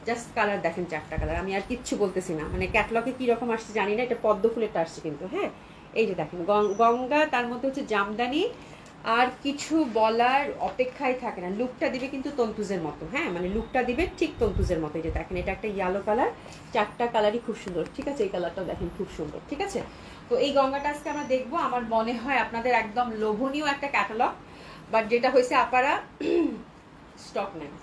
জাস্ট কালার দেখেন, 4টা কালার, আমি আর কিচ্ছু বলতেছি না। মানে ক্যাটালগে কি রকম আসছে জানি না, এটা পদ্ম ফুলেরটা আসছে কিন্তু। হ্যাঁ, এই যে দেখেন গঙ্গা, তার মধ্যে হচ্ছে জামদানি, আর কিছু বলার অপেক্ষায় থাকে না। লুকটা দিবে কিন্তু তন্তুজের মতো। হ্যাঁ, মানে লুকটা দিবে ঠিক তন্তুজের মতো। এই যে দেখেন, এটা একটা ইয়েলো কালার, 4টা কালারই খুব সুন্দর, ঠিক আছে? এই কালারটাও দেখেন খুব সুন্দর, ঠিক আছে? তো এই গঙ্গাটা আজকে আমরা দেখবো। আমার মনে হয় আপনাদের একদম লোভনীয় একটা ক্যাটালগ, বাট যেটা হয়েছে আপনারা স্টক নেন,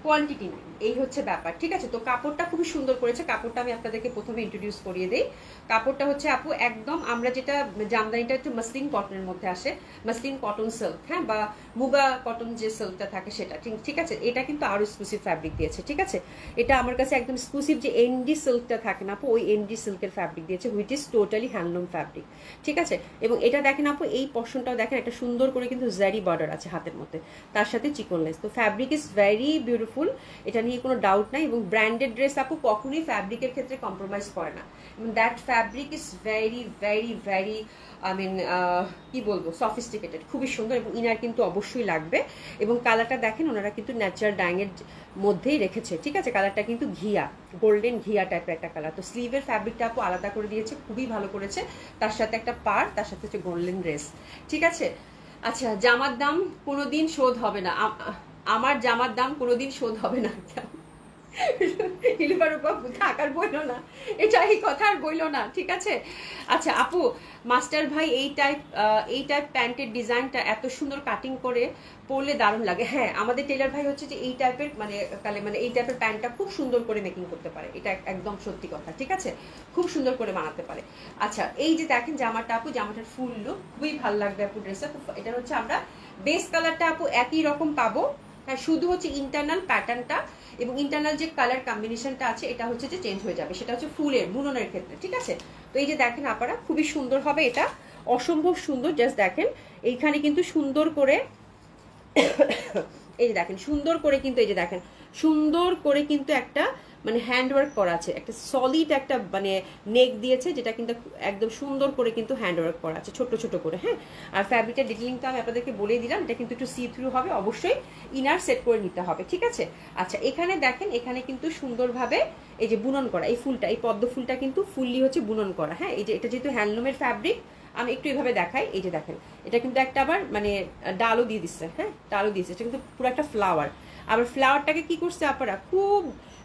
কোয়ান্টিটি নাই, এই হচ্ছে ব্যাপার, ঠিক আছে? তো কাপড়টা খুবই সুন্দর করেছে। কাপড়টা আমি আপনাদেরকে প্রথমে ইন্ট্রোডিউস করিয়ে দিই। কাপড়টা হচ্ছে আপু একদম, আমরা যেটা জামদানিটা একটু মাসলিন কটনের মধ্যে আসে, মাসলিন কটন সিল্ক, হ্যাঁ, বা মুগা কটন যে সিল্কটা থাকে সেটা, ঠিক আছে? এটা কিন্তু আরো এক্সক্লুসিভ ফ্যাব্রিক দিয়েছে, ঠিক আছে? এটা আমার কাছে একদম এক্সক্লুসিভ, যে এনডি সিল্কটা থাকে না আপু, ওই এনডি সিল্কের ফ্যাব্রিক দিয়েছে, which is totally handloom fabric, ঠিক আছে? এবং এটা দেখেন আপু, এই পশনটাও দেখেন, একটা সুন্দর করে কিন্তু জারি বর্ডার আছে হাতের মধ্যে, তার সাথে চিকন লেস। তো ফ্যাব্রিক ইজ ভেরি বিউটিফুল, এটা নিয়ে কোনো ডাউট নাই। এবং ব্র্যান্ডেড ড্রেস আপু কখনোই ফ্যাব্রিকের ক্ষেত্রে কম্প্রোমাইজ করে না, এবং that fabric is very very very I mean কি বলবো, সফিস্টিকেটেড, খুবই সুন্দর। এবং ইনার কিন্তু অবশ্যই লাগবে। এবং কালারটা দেখেন, ওনারা কিন্তু ন্যাচারাল ডাইংয়ের মধ্যেই রেখেছে, ঠিক আছে? কালারটা কিন্তু ঘিয়া, গোল্ডেন ঘিয়া টাইপের একটা কালার। তো স্লিভের ফ্যাব্রিকটা আপু আলাদা করে দিয়েছে, খুবই ভালো করেছে। তার সাথে একটা পার, তার সাথে হচ্ছে গোল্ডেন ড্রেস, ঠিক আছে? আচ্ছা, জামার দাম কোনোদিন শোধ হবে না, আমার জামার দাম কোনোদিন শোধ হবে না। থাকার বইলো না, এটা এই কথা আর বইলো না, ঠিক আছে? আচ্ছা আপু, মাস্টার ভাই এই টাইপ প্যান্টের ডিজাইনটা এত সুন্দর কাটিং করে পরলে দারুণ লাগে। হ্যাঁ, আমাদের টেলার ভাই হচ্ছে যে এই টাইপের মানে এই টাইপের প্যান্টটা খুব সুন্দর করে মেকিং করতে পারে, এটা একদম সত্যি কথা, ঠিক আছে? খুব সুন্দর করে বানাতে পারে। আচ্ছা, এই যে দেখেন জামাটা আপু, জামাটার ফুল লুক খুবই ভালো লাগবে আপু ড্রেসটা। এটা হচ্ছে আমরা বেস কালারটা আপু একই রকম পাবো, হ্যাঁ, শুধু হচ্ছে ইন্টারনাল প্যাটার্নটা এবং ইন্টারনাল যে কালার কম্বিনেশনটা আছে এটা হচ্ছে যে চেঞ্জ হয়ে যাবে, সেটা হচ্ছে ফুলের বুননের ক্ষেত্রে, ঠিক আছে? তো এই যে দেখেন আপনারা, খুবই সুন্দর হবে এটা, অসম্ভব সুন্দর। জাস্ট দেখেন এইখানে কিন্তু সুন্দর করে এই যে দেখেন সুন্দর করে কিন্তু, এই যে দেখেন সুন্দর করে কিন্তু একটা মানে হ্যান্ডওয়ার্ক করা আছে, একটা সলিড একটা মানে নেক দিয়েছে, যেটা কিন্তু একদম সুন্দর করে কিন্তু হ্যান্ডওয়ার্ক করা আছে ছোট ছোট করে। হ্যাঁ, আর ফ্যাব্রিকটা ডিটেলিংটা আমি আপনাদেরকে বলেই দিলাম, এটা কিন্তু একটু সি থ্রু হবে, অবশ্যই ইনার সেট করে নিতে হবে, ঠিক আছে। আচ্ছা, এখানে দেখেন, এখানে কিন্তু সুন্দরভাবে এই যে বুনন করা এই ফুলটা, এই পদ্ম ফুলটা কিন্তু ফুললি হচ্ছে বুনন করা। হ্যাঁ, এই যে এটা যেহেতু হ্যান্ডলুমের ফ্যাব্রিক, আমি একটু এইভাবে দেখাই। এই যে দেখেন, এটা কিন্তু একটা আবার মানে ডালও দিয়ে দিচ্ছে। হ্যাঁ, ডালও দিয়েছে, এটা কিন্তু পুরো একটা ফ্লাওয়ার। আবার ফ্লাওয়ারটাকে কি করছে আপনারা, খুব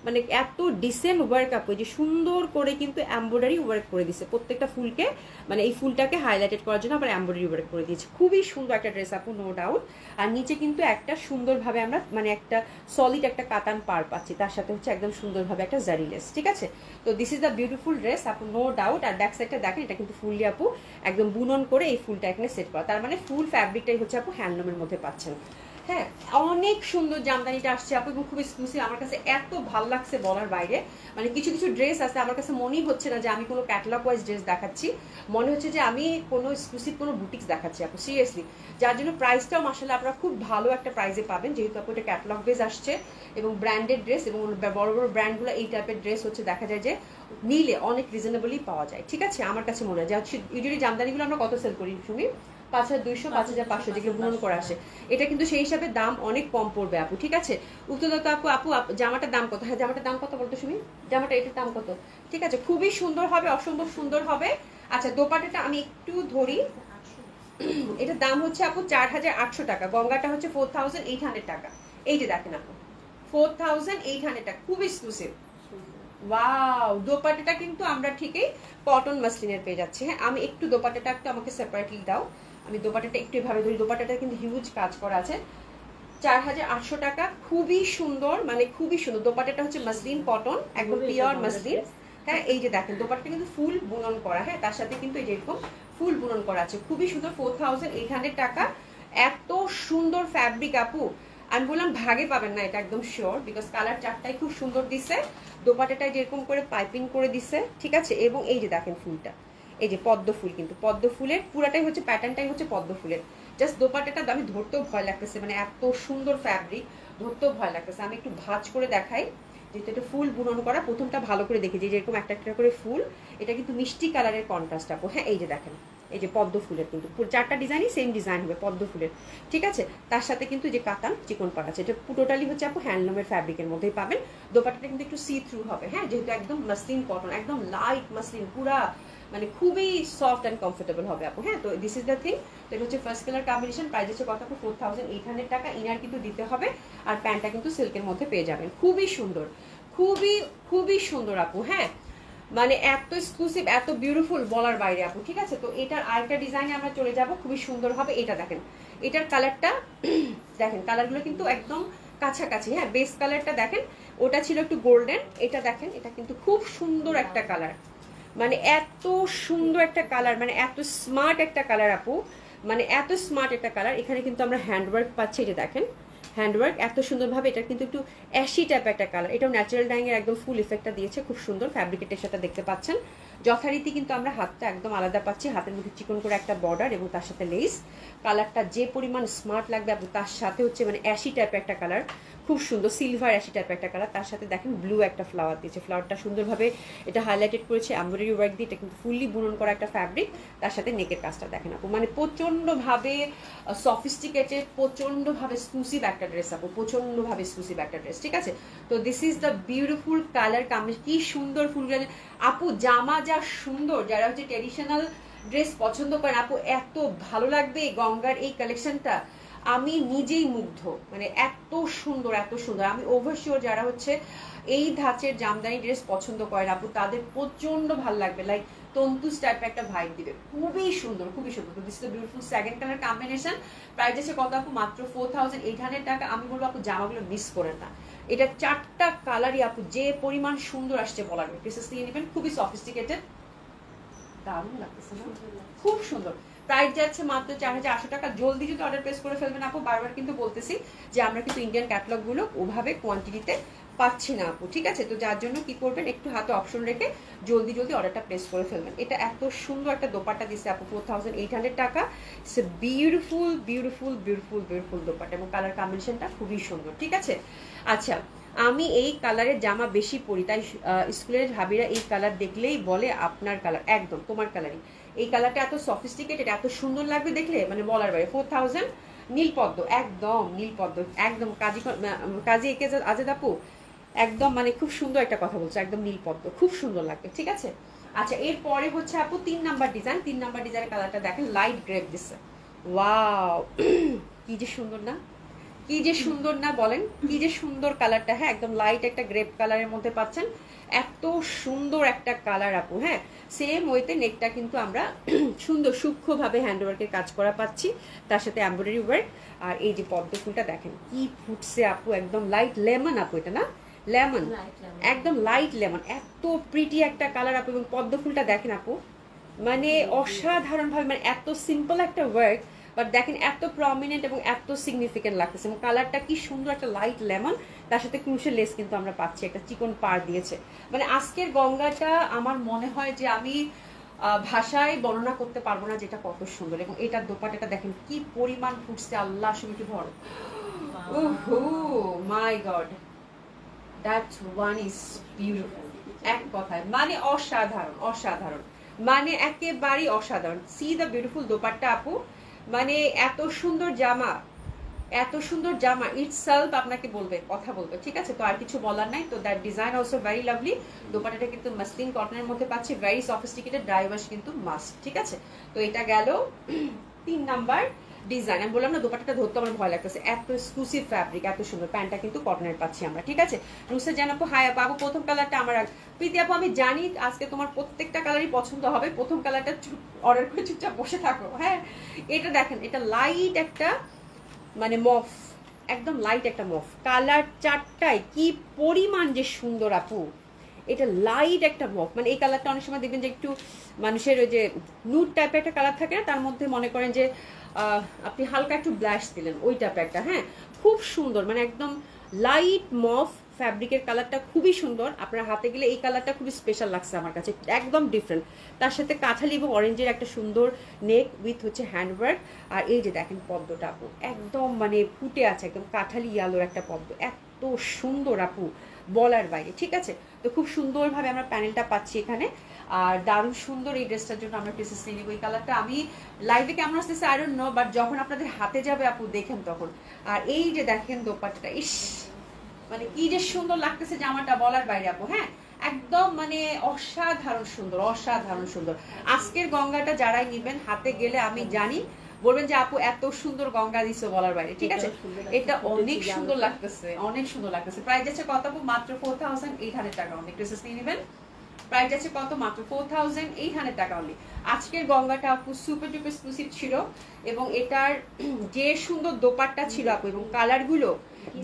মানে এত ডিসেন্ট ওয়ার্ক আপ, যে সুন্দর করে কিন্তু এমব্রয়ডারি ওয়ার্ক করে দিচ্ছে প্রত্যেকটা ফুলকে, মানে এই ফুলটাকে হাইলাইটেড করার জন্য আবার এমব্রয়ডারি ওয়ার্ক করে দিয়েছে। খুবই সুন্দর একটা ড্রেস আপু, নো ডাউট। আর নিচে কিন্তু একটা সুন্দরভাবে আমরা মানে একটা সলিড একটা কাতান পার পাচ্ছি, তার সাথে হচ্ছে একদম সুন্দরভাবে একটা জারি লেস, ঠিক আছে। তো this is the beautiful dress আপু, নো ডাউট। আর ব্যাক সাইডটা দেখেন, এটা কিন্তু ফুললি আপু একদম বুনন করে এই ফুলটা এখানে সেট করা, তার মানে ফুল ফ্যাব্রিকটাই হচ্ছে আপু হ্যান্ডলুমের মধ্যে পাচ্ছেন। হ্যাঁ, অনেক সুন্দর জামদানিটা আসছে আপু, এবং খুব এক্সক্লুসিভ। আমার কাছে এত ভালো লাগছে বলার বাইরে। মানে কিছু কিছু ড্রেস আছে, আমার কাছে মনেই হচ্ছে না যে আমি কোনো ক্যাটালগ ওয়াইজ ড্রেস দেখাচ্ছি, মনে হচ্ছে যে আমি কোনো এক্সক্লুসিভ কোনো বুটিক্স দেখাচ্ছি আপু, সিরিয়াসলি। যার জন্য প্রাইসটাও মাসাল্লাহ আপনারা খুব ভালো একটা প্রাইসে পাবেন, যেহেতু আপু এটা ক্যাটালগ বেস আসছে এবং ব্র্যান্ডেড ড্রেস, এবং বড় বড় ব্র্যান্ডগুলো এই টাইপের ড্রেস হচ্ছে দেখা যায় যে নিলে অনেক রিজনেবলি পাওয়া যায়, ঠিক আছে। আমার কাছে মনে হয় যে ইউজুয়ালি জামদানিগুলো আমরা কত সেল করি শুনি, 5200, 5500 যেগুলো বুনন করা আসে, এটা কিন্তু সেই হিসাবে দাম অনেক কম পড়বে আপু, ঠিক আছে। উত্তরদত্ত আপু, জামাটার দাম কত? হ্যাঁ, জামাটার দাম কত বলতো শুনি, জামাটা এটার দাম কত? ঠিক আছে, খুবই সুন্দর হবে, অসম্ভব সুন্দর হবে। আচ্ছা, দোপাট্টাটা আমি একটু ধরি, এটার দাম হচ্ছে আপু 4800 টাকা, গঙ্গাটা হচ্ছে 4800 টাকা। এই যে দেখেন আপু, 4800 টাকা, খুব এক্সক্লুসিভ। ওয়াও, দোপাট্টাটা কিন্তু আমরা ঠিকই কটন মাসলিনের পেয়ে যাচ্ছি। হ্যাঁ, আমি একটু দোপাট্টাটা একটু আমাকে সেপারেটলি দাও, আমি দোপাট্টাটা একটু এভাবে ধরি। দোপাট্টাটা কিন্তু হিউজ কাজ করা আছে, 4800 টাকা, খুবই সুন্দর, মানে খুবই সুন্দর। দোপাট্টাটা হচ্ছে মাসলিন কটন, একদম পিওর মাসলিন। হ্যাঁ, এই যে দেখেন দোপাট্টাটা কিন্তু ফুল বুনন করা। হ্যাঁ, তার সাথে কিন্তু এই যে এরকম ফুল বুনন করা আছে, খুবই সুন্দর। 4800 টাকা, এত সুন্দর ফ্যাব্রিক আপু, আমি বললাম ভাগে পাবেন না, এটা একদম শিওর, বিকজ কালার চারটাই খুব সুন্দর দিছে। দোপাট্টাটায় যেরকম করে পাইপিং করে দিছে, ঠিক আছে। এবং এই যে দেখেন ফুলটা, এই যে পদ্ম ফুল, কিন্তু পদ্ম ফুলের পুরাটাই হচ্ছে প্যাটার্নটাই হচ্ছে পদ্ম ফুলের। জাস্ট দোপাট্টাটা আমি ধরতেও ভয় লাগতেছে, মানে এত সুন্দর ফ্যাব্রিক, ধরতেও ভয় লাগতেছে। আমি একটু ভাঁজ করে দেখাই, যেহেতু এটা ফুল বুনন করা, প্রথমটা ভালো করে দেখি যে যেরকম একটা একটা করে ফুল, এটা কিন্তু মিষ্টি কালারের কন্ট্রাস্ট আপু। হ্যাঁ, এই যে দেখেন, এই যে পদ্ম ফুলের কিন্তু চারটা ডিজাইনই সেম ডিজাইন হবে পদ্ম ফুলের, ঠিক আছে। তার সাথে কিন্তু যে কাতান চিকন পাড়া আছে, এটা টোটালি হচ্ছে আপু হ্যান্ডলুমের ফ্যাব্রিকের মধ্যেই পাবেন। দোপাট্টাটা কিন্তু একটু সি থ্রু হবে। হ্যাঁ, যেহেতু একদম মাসলিন কটন, একদম লাইট মাসলিন, পুরা মানে খুবই সফট অ্যান্ড কমফোর্টেবল হবে আপু। হ্যাঁ, তো দিস ইজ দ্য থিং। তো এটা হচ্ছে ফার্স্ট কালার কম্বিনেশন, প্রাইস হচ্ছে কত আপু? 4800 টাকা। ইনার কিন্তু দিতে হবে, আর প্যান্টটা কিন্তু সিল্কের মধ্যে পেয়ে যাবেন। খুবই সুন্দর, খুবই খুবই সুন্দর আপু। হ্যাঁ, মানে এত এক্সক্লুসিভ, এত বিউটিফুল, বলার বাইরে আপু, ঠিক আছে। তো এটার আরেকটা ডিজাইনে আমরা চলে যাব, খুবই সুন্দর হবে। এটা দেখেন, এটার কালারটা দেখেন, কালারগুলো কিন্তু একদম কাছাকাছি। হ্যাঁ, বেস কালারটা দেখেন, ওটা ছিল একটু গোল্ডেন, এটা দেখেন, এটা কিন্তু খুব সুন্দর একটা কালার, মানে এত সুন্দর একটা কালার, মানে এত স্মার্ট একটা কালার আপু, মানে এত স্মার্ট একটা কালার। এখানে কিন্তু আমরা হ্যান্ডওয়ার্ক পাচ্ছি, এটা দেখেন হ্যান্ডওয়ার্ক এত সুন্দরভাবে। এটা কিন্তু একটু অ্যাশি টাইপ একটা কালার, এটাও ন্যাচারাল ডাইং এর একদম ফুল ইফেক্টটা দিয়েছে, খুব সুন্দর ফ্যাব্রিকের সাথে দেখতে পাচ্ছেন। যথারীতি কিন্তু আমরা হাতটা একদম আলাদা পাচ্ছি, হাতের মধ্যে চিকন করে একটা বর্ডার এবং তার সাথে লেস। কালারটা যে পরিমাণ স্মার্ট লাগবে আপু, তার সাথে হচ্ছে মানে অ্যাশি টাইপ একটা কালার, খুব সুন্দর সিলভার অ্যাশি টাইপ একটা কালার। তার সাথে দেখেন ব্লু একটা ফ্লাওয়ার দিয়েছে, ফ্লাওয়ারটা সুন্দরভাবে এটা হাইলাইটেড করেছে এমব্রয়ডারি ওয়ার্ক দিয়ে। এটা কিন্তু ফুললি বুনন করা একটা ফ্যাব্রিক, তার সাথে নেকের কাজটা দেখেন আপু, মানে প্রচন্ডভাবে সফিস্টিকেটেড, প্রচন্ডভাবে এক্সক্লুসিভ একটা ড্রেস আপু, প্রচন্ডভাবে এক্সক্লুসিভ একটা ড্রেস, ঠিক আছে। তো this is the beautiful colour combination, কি সুন্দর ফুলগুলো আপু। জামা যা সুন্দর, যারা হচ্ছে ট্রেডিশনাল ড্রেস পছন্দ করেন আপু, এত ভালো লাগবে এই গঙ্গার এই কালেকশনটা, আমি নিজেই মুগ্ধ, মানে এত সুন্দর, এত সুন্দর। আমি ওভারশিওর যারা হচ্ছে এই ধাঁচের জামদানি ড্রেস পছন্দ করেন আপু, তাদের প্রচন্ড ভালো লাগবে, লাইক তন্তুস টাইপের একটা ভাইব দিবে, খুবই সুন্দর, খুবই সুন্দর। তো this is the beautiful second colour combination, price আছে কত আপু? মাত্র 4800 টাকা। আমি বলবো আপু জামাগুলো মিস করেন না, এটা চারটা কালারই আপু যে পরিমাণ সুন্দর আসছে বলার নেই। পিসেস নিয়ে নেবেন, খুবই সফিস্টিকেটেড, দারুণ লাগতেছে না, খুব সুন্দর। প্রাইস যাচ্ছে মাত্র 4800 টাকা। জলদি যদি অর্ডার প্লেস করে ফেলবেন আপু, বারবার কিন্তু বলতেছি যে আমরা কিন্তু ইন্ডিয়ান ক্যাটালগ গুলো ওভাবে কোয়ান্টিটিতে পাচ্ছি না আপু, ঠিক আছে। তো যার জন্য কি করবেন, একটু হাতে অপশন রেখে জলদি জলদি অর্ডারটা প্লেস করে ফেলবেন। এটা এত সুন্দর একটা দোপাট্টা দিচ্ছে আপু, 4800 টাকা। It's a beautiful beautiful beautiful beautiful dupatta, এবং কালার কম্বিনেশনটা খুবই সুন্দর, ঠিক আছে। আচ্ছা, আমি এই কালারের জামা বেশি পরি, তাই স্কুলের ভাবিরা এই কালার দেখলেই বলে আপনার কালার, একদম তোমার কালারই। এই কালারটা এত সফিস্টিকেটেড, এত সুন্দর লাগবে দেখলে, মানে বলার বাইরে। 4000 নীলপদ্ম, একদম নীলপদ্ম, একদম কাজী একে আজেদ আপু একদম মানে খুব সুন্দর একটা কথা বলছো, একদম নীলপদ্ম, খুব সুন্দর লাগবে, ঠিক আছে। আচ্ছা এরপরে হচ্ছে আপু 3 নাম্বার ডিজাইন। 3 নাম্বার ডিজাইনের কালারটা দেখেন, লাইট গ্রেপ দিচ্ছে, ওয়াও কি যে সুন্দর না, কি যে সুন্দর না বলেন, কি যে সুন্দর কালারটা। হ্যাঁ একদম লাইট একটা গ্রেপ কালারের মধ্যে পাচ্ছেন, এত সুন্দর একটা কালার আপু। হ্যাঁ সেম ওয়েতে নেকটা কিন্তু আমরা সুন্দর সূক্ষ্মভাবে হ্যান্ডওয়ার্কের কাজ করা পাচ্ছি, তার সাথে এমব্রয়ডারি ওয়ার্ক। আর এই যে পদ্ম ফুলটা দেখেন কি ফুটছে আপু, একদম লাইট লেমন আপু, এটা না লেমন, একদম লাইট লেমন, এত প্রিটি একটা কালার আপু। এবং পদ্ম ফুলটা দেখেন আপু, মানে অসাধারণ ভাবে, মানে এত সিম্পল একটা ওয়ার্ক, বাট দেখেন এত প্রমিনেন্ট এবং এত সিগনিফিকেন্ট লাগতেছে। এবং কালারটা কি সুন্দর, একটা লাইট লেমন, তার সাথে ক্রুশের লেস কিন্তু আমরা পাচ্ছি, একটা চিকন পার দিয়েছে। মানে আজকের গঙ্গাটা আমার মনে হয় যে আমি ভাষায় বর্ণনা করতে পারবো না যেটা কত সুন্দর। এবং এটার দোপাটাটা দেখেন কি পরিমাণ ফুটছে, আল্লাহ সুমিটি ভর, ওহো my god, that one is beautiful. এক কথায় মানে অসাধারণ, অসাধারণ, মানে একেবারেই অসাধারণ। সি দ্য বিউটিফুল দোপাট্টা আপু, মানে এত সুন্দর জামা, এত সুন্দর জামা ইটসেলফ আপনাকে বলবে, কথা বলবে, ঠিক আছে। তো আর কিছু বলার নাই। তো that design also very lovely. দোপাট্টাটা কিন্তু মাসলিন কটনের মধ্যে পাচ্ছি, ভেরি সফিস্টিকেটেড, ড্রাই ওয়াশ কিন্তু মাস্ট, ঠিক আছে। তো এটা গেল 3 নাম্বার ডিজাইন। আমি বললাম না দোপাট্টাটা ধরতে আমার ভয় লাগতেছে, এত এক্সক্লুসিভ ফ্যাব্রিক, এত সুন্দর। প্যান্টটা কিন্তু কটনের পাচ্ছি আমরা, ঠিক আছে। রুসে জানাবো হাই আপু, প্রথম কালারটা আমার প্রীতি আপু আমি জানি আজকে তোমার প্রত্যেকটা কালারই পছন্দ হবে। প্রথম কালারটা অর্ডার করে চুপচাপ বসে থাকো। হ্যাঁ এটা দেখেন, এটা লাইট একটা মানে মফ, একদম লাইট একটা মফ কালার, চারটায় কি পরিমাণ যে সুন্দর আপু। এটা লাইট একটা মফ, মানে এই কালারটা অনেক সময় দেখবেন যে একটু মানুষের ওই যে নুড টাইপের একটা কালার থাকে না, তার মধ্যে মনে করেন যে আপনি হালকা একটু ব্লাশ দিলেন, ওই টাইপের একটা। হ্যাঁ খুব সুন্দর, মানে একদম লাইট মফ ফ্যাব্রিকের কালারটা খুবই সুন্দর। আপনার হাতে গেলে এই কালারটা খুবই স্পেশাল লাগছে আমার কাছে, একদম ডিফারেন্ট। তার সাথে কাঁঠালি এবং অরেঞ্জের একটা সুন্দর নেক উইথ হচ্ছে হ্যান্ডওয়ার্ক। আর এই যে দেখেন পদ্মটা আপু, একদম মানে ফুটে আছে, একদম কাঁঠালি ইয়ালোর একটা পদ্ম, এত সুন্দর আপু বলার বাইরে, ঠিক আছে। তো খুব সুন্দরভাবে আমরা প্যানেলটা পাচ্ছি এখানে। আর দারুণ সুন্দর এই ড্রেসটার জন্য আমরা প্রিসেস নিয়ে নিব। এই কালারটা আমি লাইভে কেমন আসতেছে আই ডোন্ট নো, বাট যখন আপনাদের হাতে যাবে আপু দেখেন তখন। আর এই যে দেখেন দোপাট্টাটা, ইস মানে কি যে সুন্দর লাগতেছে জামাটা বলার বাইরে আপু। হ্যাঁ একদম মানে অসাধারণ সুন্দর, অসাধারণ সুন্দর। আজকের গঙ্গাটা যারাই নিবেন হাতে গেলে আমি জানি বলবেন যে আপু এত সুন্দর গঙ্গা দিছো বলার বাইরে, ঠিক আছে। এটা অনেক সুন্দর লাগতেছে, অনেক সুন্দর লাগতেছে। প্রাইস আছে কত আপু? মাত্র 4800 টাকা। অনেক ড্রেসেস নিয়ে নেবেন, প্রাইস আছে কত? মাত্র 4800 টাকা অনলি। আজকের গঙ্গাটা আপু সুপার ডুপার এক্সক্লুসিভ ছিল, এবং এটার যে সুন্দর দোপাট্টা ছিল আপু এবং কালারগুলো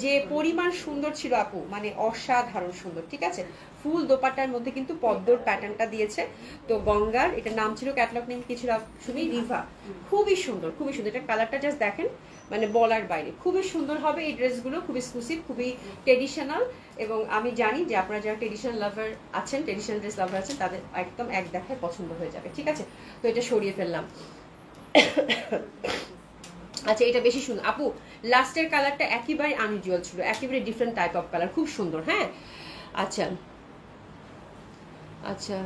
যে পরিমাণ সুন্দর ছিল আপু, মানে অসাধারণ সুন্দর, ঠিক আছে। ফুল দোপাট্টার মধ্যে কিন্তু পদ্মর প্যাটার্নটা দিয়েছে। তো গঙ্গার এটা নাম ছিল, ক্যাটালগ নেম কি ছিল শুনি, রিভা। খুবই সুন্দর, খুবই সুন্দর। এটা কালারটা জাস্ট দেখেন, মানে বলার বাইরে খুবই সুন্দর হবে এই ড্রেসগুলো, খুবই এক্সক্লুসিভ, খুবই ট্রেডিশনাল। এবং আমি জানি যে আপনারা যারা ট্রেডিশনাল লাভার আছেন, ট্রেডিশনাল ড্রেস লাভার আছেন, তাদের একদম এক দেখায় পছন্দ হয়ে যাবে, ঠিক আছে। তো এটা সরিয়ে ফেললাম। আচ্ছা এটা বেশি সুন্দর আপু, লাস্টের কালারটা একেবারে আনইউজুয়াল ছিল, একেবারে ডিফারেন্ট টাইপ অফ কালার, খুব সুন্দর। হ্যাঁ আচ্ছা আচ্ছা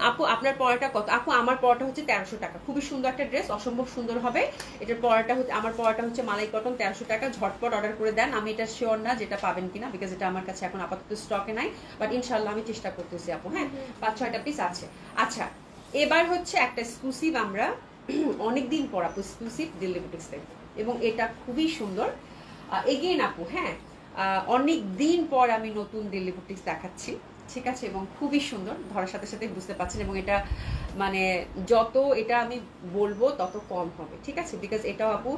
আপু আপনার পড়াটা কত? আপু আমার পড়াটা হচ্ছে 1300 টাকা। খুবই সুন্দর একটা ড্রেস, অসম্ভব সুন্দর হবে। এটার পড়াটা হচ্ছে, আমার পড়াটা হচ্ছে মালাই কটন, 1300 টাকা। ঝটপট অর্ডার করে দেন। আমি এটা শিওর না যেটা পাবেন কিনা, বিকজ এটা আমার কাছে এখন আপাতত স্টকে নাই, বাট ইনশাল্লাহ আমি চেষ্টা করতেছি আপু। হ্যাঁ 5-6টা পিস আছে। আচ্ছা এবার হচ্ছে একটা এক্সক্লুসিভ, আমরা অনেকদিন পর আপু এক্সক্লুসিভ দিল্লি বুটিক্স দেখবো, এবং এটা খুবই সুন্দর এগেইন আপু। হ্যাঁ অনেক দিন পর আমি নতুন দিল্লি বুটিক্স দেখাচ্ছি, ঠিক আছে। এবং খুবই সুন্দর, ধরার সাথে সাথে বুঝতে পারছেন। এবং এটা মানে যত এটা আমি বলবো তত কম হবে, ঠিক আছে। বিকজ এটাও আপু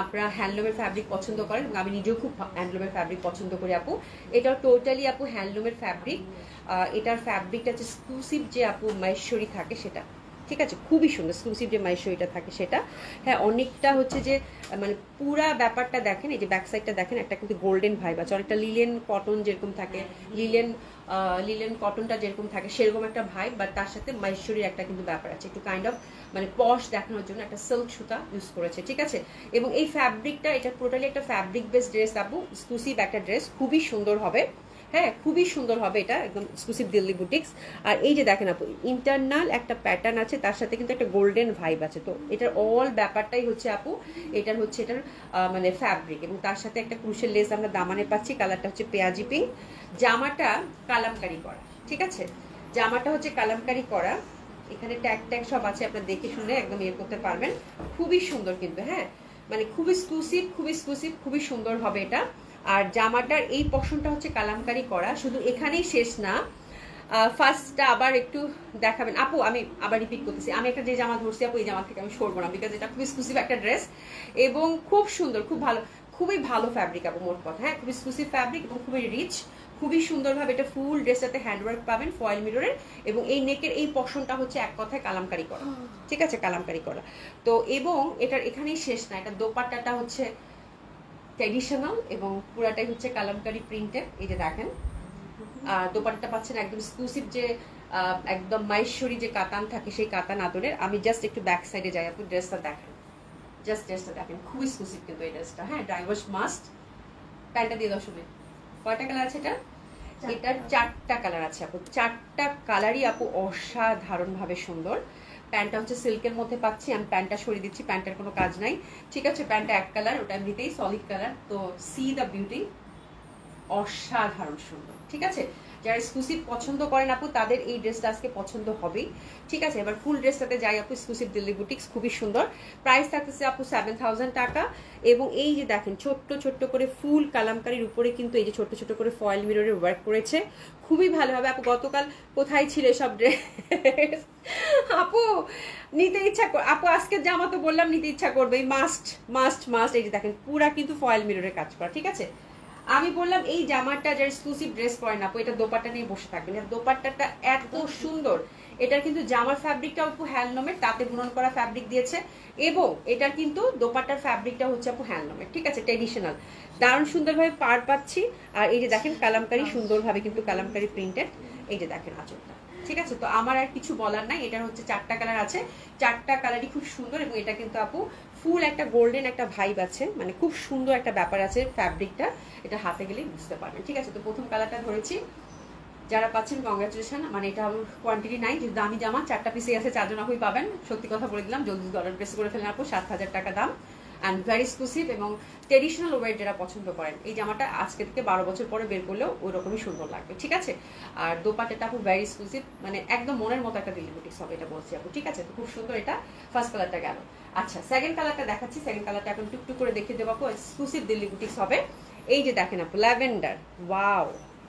আপনারা হ্যান্ডলুমের ফ্যাব্রিক পছন্দ করেন, এবং আমি নিজেও খুব হ্যান্ডলুমের ফ্যাব্রিক পছন্দ করি আপু। এটাও টোটালি আপু হ্যান্ডলুমের ফ্যাব্রিক। এটার ফ্যাব্রিকটা হচ্ছে এক্সক্লুসিভ যে আপু মহেশ্বরী থাকে সেটা, ঠিক আছে, খুবই সুন্দর এক্সক্লুসিভ যে মাইশোরিটা থাকে সেটা। হ্যাঁ, অনেকটা হচ্ছে যে মানে পুরা ব্যাপারটা দেখেন, এই যে ব্যাক সাইডটা দেখেন, একটা কিন্তু গোল্ডেন ভাইব আছে, অনেকটা লিলেন কটন যেরকম থাকে, লিলেন কটনটা যেরকম থাকে সেরকম একটা ভাইব, বাট তার সাথে মাইশোরির একটা কিন্তু ব্যাপার আছে, একটু কাইন্ড অফ মানে পশ দেখানোর জন্য একটা সিল্ক সুতা ইউজ করেছে, ঠিক আছে। এবং এই ফ্যাব্রিকটা, এটা টোটালি একটা ফ্যাব্রিক বেসড ড্রেস আপু, এক্সক্লুসিভ একটা ড্রেস, খুবই সুন্দর হবে। হ্যাঁ, খুবই সুন্দর হবে এটা, একদম এক্সক্লুসিভ দিল্লি বুটিক্স। আর এই যে দেখেন আপু, ইন্টারনাল একটা প্যাটার্ন আছে, তার সাথে কিন্তু একটা গোল্ডেন ভাইব আছে। তো এটার অল ব্যাপারটাই হচ্ছে আপু, এটার হচ্ছে এটার মানে ফ্যাব্রিক, এবং তার সাথে একটা ক্রুশের লেস আমরা দামানে পাচ্ছি, কালারটা হচ্ছে পেঁয়াজি পিঙ্ক, জামাটা কালামকারি করা, ঠিক আছে, জামাটা হচ্ছে কালামকারি করা, এখানে ট্যাগ ট্যাগ সব আছে, আপনারা দেখে শুনে একদম ইয়ে করতে পারবেন, খুবই সুন্দর কিন্তু, হ্যাঁ মানে খুবই এক্সক্লুসিভ, খুবই এক্সক্লুসিভ, খুবই সুন্দর হবে এটা। আর জামাটার এই পশনটা হচ্ছে কালামকারি করা, শুধু এখানেই শেষ না, ফার্স্টটা আবার একটু দেখাবেন আপু, আমি আবার রিপিট করতেছি, আমি একটা যে জামা ধরছি আপু, এই জামা থেকে আমি সরবো না, বিকজ এটা খুব এক্সক্লুসিভ একটা ড্রেস এবং খুব সুন্দর, খুব ভালো, খুবই ভালো ফ্যাব্রিক আপু, মোট কথা, হ্যাঁ খুব এক্সক্লুসিভ ফ্যাব্রিক এবং খুবই রিচ, খুবই সুন্দরভাবে এটা ফুল ড্রেসটাতে হ্যান্ডওয়ার্ক পাবেন ফয়েল মিররের, এবং এই নেকের এই পশনটা হচ্ছে এক কথায় কালামকারি করা, ঠিক আছে, কালামকারি করা। তো এবং এটার এখানেই শেষ না, এটা দোপাট্টাটা হচ্ছে ট্র্যাডিশনাল এবং পুরাটাই হচ্ছে কালামকারি প্রিন্টেড, এই যে দেখেন দোপাট্টাটা পাচ্ছেন একদম এক্সক্লুসিভ যে একদম মাইশোরি যে কাতান থাকে সেই কাতান আদরের। আমি জাস্ট একটু ব্যাক সাইডে যাই আপনি, ড্রেসটা দেখেন, জাস্ট ড্রেসটা দেখেন, খুব এক্সক্লুসিভ কিন্তু এই ড্রেসটা, হ্যাঁ ড্রাই ওয়াশ মাস্ট। প্যান্টটা দিয়ে দাও শুনে, কয়টা কালার আছে এটা? এটার 4টা কালার আছে আপু, 4টা কালারই আপু অসাধারণ ভাবে সুন্দর। প্যান্টটা হচ্ছে সিল্কের মধ্যে পাচ্ছি, আমি প্যান্টটা সরিয়ে দিচ্ছি, প্যান্টের কোনো কাজ নাই, ঠিক আছে, প্যান্টটা এক কালার, ওটা এমনিতেই সলিড কালার। তো সি দ্য বিউটি, অসাধারণ সুন্দর, ঠিক আছে। যারা এক্সক্লুসিভ পছন্দ করেন আপু তাদের এই ড্রেসটা আজকে পছন্দ হবেই, ঠিক আছে। এবার ফুল ড্রেসটাতে যাই আপু, এক্সক্লুসিভ দিল্লি বুটিক্স, খুবই সুন্দর, প্রাইস থাকতেছে আপু 7000 টাকা। এবং এই যে দেখেন ছোট্ট ছোট্ট করে ফুল কালামকারির উপরে কিন্তু এই যে ছোট্ট ছোট্ট করে ফয়েল মিররের ওয়ার্ক করেছে, খুবই ভালোভাবে। আপু গতকাল কোথায় ছিল সব ড্রেস আপু নিতে ইচ্ছা, আপু আজকে জামা তো বললাম নিতে ইচ্ছা করবে, মাস্ট মাস্ট মাস্ট। এই যে দেখেন পুরা কিন্তু ফয়েল মিররের কাজ করা, ঠিক আছে। আমি বললাম এই জামাটা যারা এক্সক্লুসিভ ড্রেস পরেন আপু, এটা দোপাট্টা নিয়ে বসে থাকবেন, আর দোপাট্টাটা এত সুন্দর, এটার কিন্তু জামার ফ্যাব্রিকটা আপু হ্যান্ডলুমের, তাতে বুনন করা ফ্যাব্রিক দিয়েছে, এবং এটার কিন্তু দোপাট্টার ফ্যাব্রিকটা হচ্ছে আপু হ্যান্ডলুমের, ঠিক আছে, ট্রেডিশনাল, দারুণ সুন্দরভাবে পার পাচ্ছি। আর এই যে দেখেন কালামকারি সুন্দরভাবে কিন্তু কালামকারি প্রিন্টেড, এই যে দেখেন আঁচলটা, ঠিক আছে। তো আমার আর কিছু বলার নাই, এটার হচ্ছে 4টা কালার আছে, 4টা কালারই খুব সুন্দর, এবং এটা কিন্তু আপু ফুল একটা গোল্ডেন একটা ভাইব আছে, মানে খুব সুন্দর একটা ব্যাপার আছে ফ্যাব্রিকটা, এটা হাতে গেলেই বুঝতে পারবেন, ঠিক আছে। তো প্রথম কালারটা ধরেছি, যারা পাচ্ছেন কংগ্রাচুলেশন, মানে এটা আমার কোয়ান্টিটি নাই, যদি দামি জামা 4টা পিসে আছে, 4জন আপুই পাবেন, সত্যি কথা বলে দিলাম, জলদি অর্ডার প্লেস করে ফেলেন আপু, 7000 টাকা দাম, অ্যান্ড ভেরি এক্সক্লুসিভ এবং ট্রেডিশনাল ওয়ের যারা পছন্দ করেন, এই জামাটা আজকে থেকে 12 বছর পরে বের করলেও ওই রকমই সুন্দর লাগবে, ঠিক আছে। আর দোপাট্টাটা আপু ভেরি এক্সক্লুসিভ, মানে একদম মনের মতো একটা দিল্লি বুটিক্স হবে, এটা বলছি আপু, ঠিক আছে। তো খুব সুন্দর, এটা ফার্স্ট কালারটা গেল। আচ্ছা সেকেন্ড কালারটা দেখাচ্ছি, সেকেন্ড কালারটা এখন টুকটুক করে দেখিয়ে দেবো আপু, এক্সক্লুসিভ দিল্লি বুটিক্স হবে। এই যে দেখেন আপু ল্যাভেন্ডার, ওয়াও,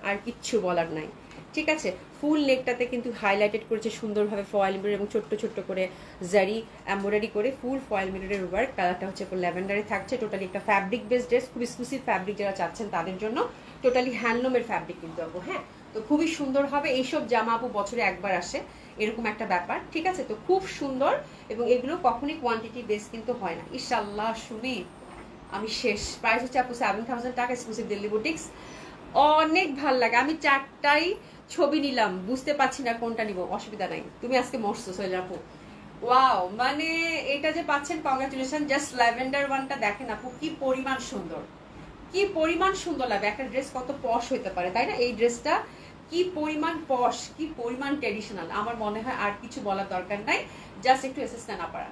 আর কিচ্ছু বলার নাই, ঠিক আছে। ফুল নেকটাতে কিন্তু হাইলাইটেড করেছে সুন্দরভাবে ফয়েল মিরর, এবং ছোট্ট ছোট্ট করে জারি এমব্রয়ডারি করে ফুল ফয়েল মিররের ওয়ার্ক, কালারটা হচ্ছে ল্যাভেন্ডারে থাকছে, টোটালি একটা ফ্যাব্রিক বেসড ড্রেস, খুব এক্সক্লুসিভ ফ্যাব্রিক যারা চাচ্ছেন তাদের জন্য, টোটালি হ্যান্ডলুমের ফ্যাব্রিক কিন্তু আপু, হ্যাঁ। তো খুবই সুন্দর হবে, এইসব জামা আপু বছরে একবার আসে, এরকম একটা ব্যাপার, ঠিক আছে। তো খুব সুন্দর, এবং এগুলো কখনই কোয়ান্টিটি বেস কিন্তু হয় না, ইনশাআল্লাহ। শুনি আমি শেষ, প্রাইস হচ্ছে আপু 7000 টাকা, এক্সক্লুসিভ দিল্লি বুটিক্স, অনেক ভাল লাগে। আমি 4টাই ছবি নিলাম, বুঝতে পারছি না কোনটা নিব, অসুবিধা নাই, তুমি আজকে মরছো সোহেল আপু, ওয়াও, মানে এটা যে পাচ্ছেন কংগ্রাচুলেশন। জাস্ট ল্যাভেন্ডার ওয়ানটা দেখেন আপু, কি পরিমাণ সুন্দর, কি পরিমাণ সুন্দর লাগে, একটা ড্রেস কত পশ হইতে পারে, তাই না। এই ড্রেসটা কি পরিমাণ পশ, কি পরিমাণ ট্রেডিশনাল, আমার মনে হয় আর কিছু বলার দরকার নাই, জাস্ট একটু অ্যাসিস্ট্যান্ট আপারা,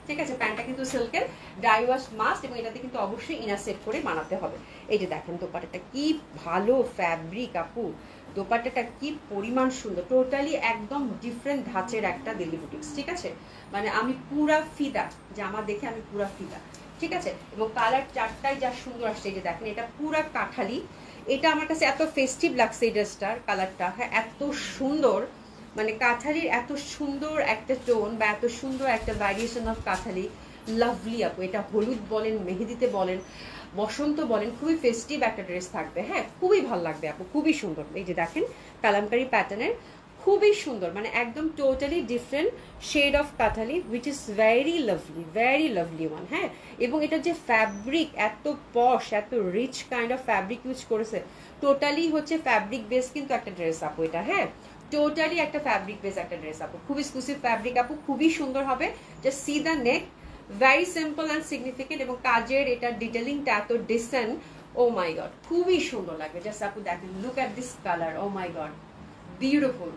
ঠিক আছে। প্যান্টটা কিন্তু সিল্কের, ড্রাই ওয়াশ মাস্ট, এবং এটাতে কিন্তু অবশ্যই ইনার সেট করে বানাতে হবে। এই যে দেখেন দোপাট্টাটা কি ভালো ফ্যাব্রিক আপু, দোপাট্টাটা কি পরিমাণ সুন্দর, টোটালি একদম ডিফারেন্ট ধাঁচের একটা দিল্লি বুটিক্স, ঠিক আছে। মানে আমি পুরা ফিদা, জামা দেখে আমি পুরা ফিদা, ঠিক আছে। এবং কালার 4টাই যা সুন্দর আসছে, এই যে দেখেন এটা পুরা কাঠালি, এটা আমার কাছে এত ফেস্টিভ লাগছে এই ড্রেসটার কালারটা, হ্যাঁ এত সুন্দর, মানে কাঁঠালির এত সুন্দর একটা টোন বা এত সুন্দর একটা ভ্যারিয়েশন অফ কাঁঠালি, লাভলি আপু। এটা হলুদ বলেন, মেহেদিতে বলেন, বসন্ত বলেন, খুবই ফেস্টিভ একটা ড্রেস থাকবে, হ্যাঁ খুবই ভালো লাগবে আপু, খুবই সুন্দর। এই যে দেখেন কালামকারি প্যাটার্নের, খুবই সুন্দর, মানে একদম টোটালি ডিফারেন্ট শেড অফ কাঠালি, which is very lovely one. হ্যাঁ, এবং এটা যে ফ্যাব্রিক এত পশ, এত rich kind of fabric use করেছে, টোটালি হচ্ছে ফ্যাব্রিক বেস কিন্তু একটা ড্রেস আপু এটা। হ্যাঁ, টোটালি একটা ফ্যাব্রিক বেস একটা ড্রেস আপু, খুব এক্সক্লুসিভ ফ্যাব্রিক আপু, খুবই সুন্দর হবে। Just see the neck, very simple and significant, এবং কাজের এটা ডিটেলিংটা এত ডিসেন্ট। ও মাই গড, খুবই সুন্দর লাগবে। জাস্ট আপু দেখেন, look at this colour, oh my god, beautiful.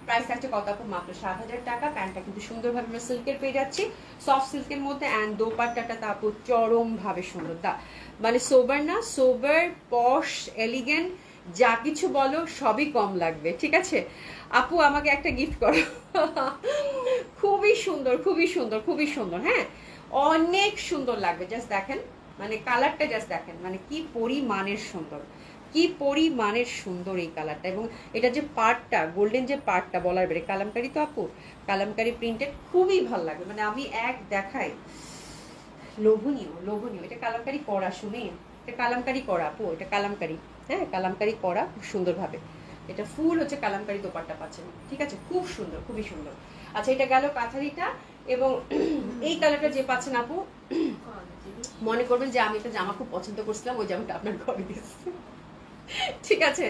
Price থাকছে কত আপু? মাত্র 7,000 টাকা। প্যান্টটা কিন্তু সুন্দরভাবে আমরা সিল্কের পেয়ে যাচ্ছি, সফট সিল্কের মধ্যে। অ্যান্ড দোপাট্টাটা তা আপু চরম ভাবে সুন্দর, মানে সোবার না, সোবার, পশ, এলিগেন্ট, যা কিছু বলো সবই কম লাগবে। ঠিক আছে আপু, আমাকে একটা গিফট করো। খুবই সুন্দর, খুবই সুন্দর, খুবই সুন্দর। হ্যাঁ, অনেক সুন্দর লাগবে। জাস্ট দেখেন, মানে কালারটা জাস্ট দেখেন, মানে কি পরিমাণের সুন্দর, কি পরিমাণের সুন্দর এই কালারটা। এবং এটা যে পার্টটা, গোল্ডেন যে পার্টটা, বলার বেড়ে কালামকারি তো আপু, কালামকারি প্রিন্টেড, খুবই ভালো লাগবে। মানে আমি এক দেখাই লোভনীয়, লোভনীয়। এটা কালামকারি করা, শুনে এটা কালামকারি করা আপু, এটা কালামকারি। হ্যাঁ, কালামকারি করা খুব সুন্দরভাবে। এটা ফুল হচ্ছে কালামকারি দোপাট্টা পাচ্ছেন। ঠিক আছে, খুব সুন্দর, খুবই সুন্দর। আচ্ছা, এটা গেল কাঁথারিটা। এবং এই কালারটা যে পাচ্ছেন আপু, মনে করবেন যে আমি একটা জামা খুব পছন্দ করছিলাম, ওই জামাটা আপনার ঘরে দিয়েছি। ঠিক আছে,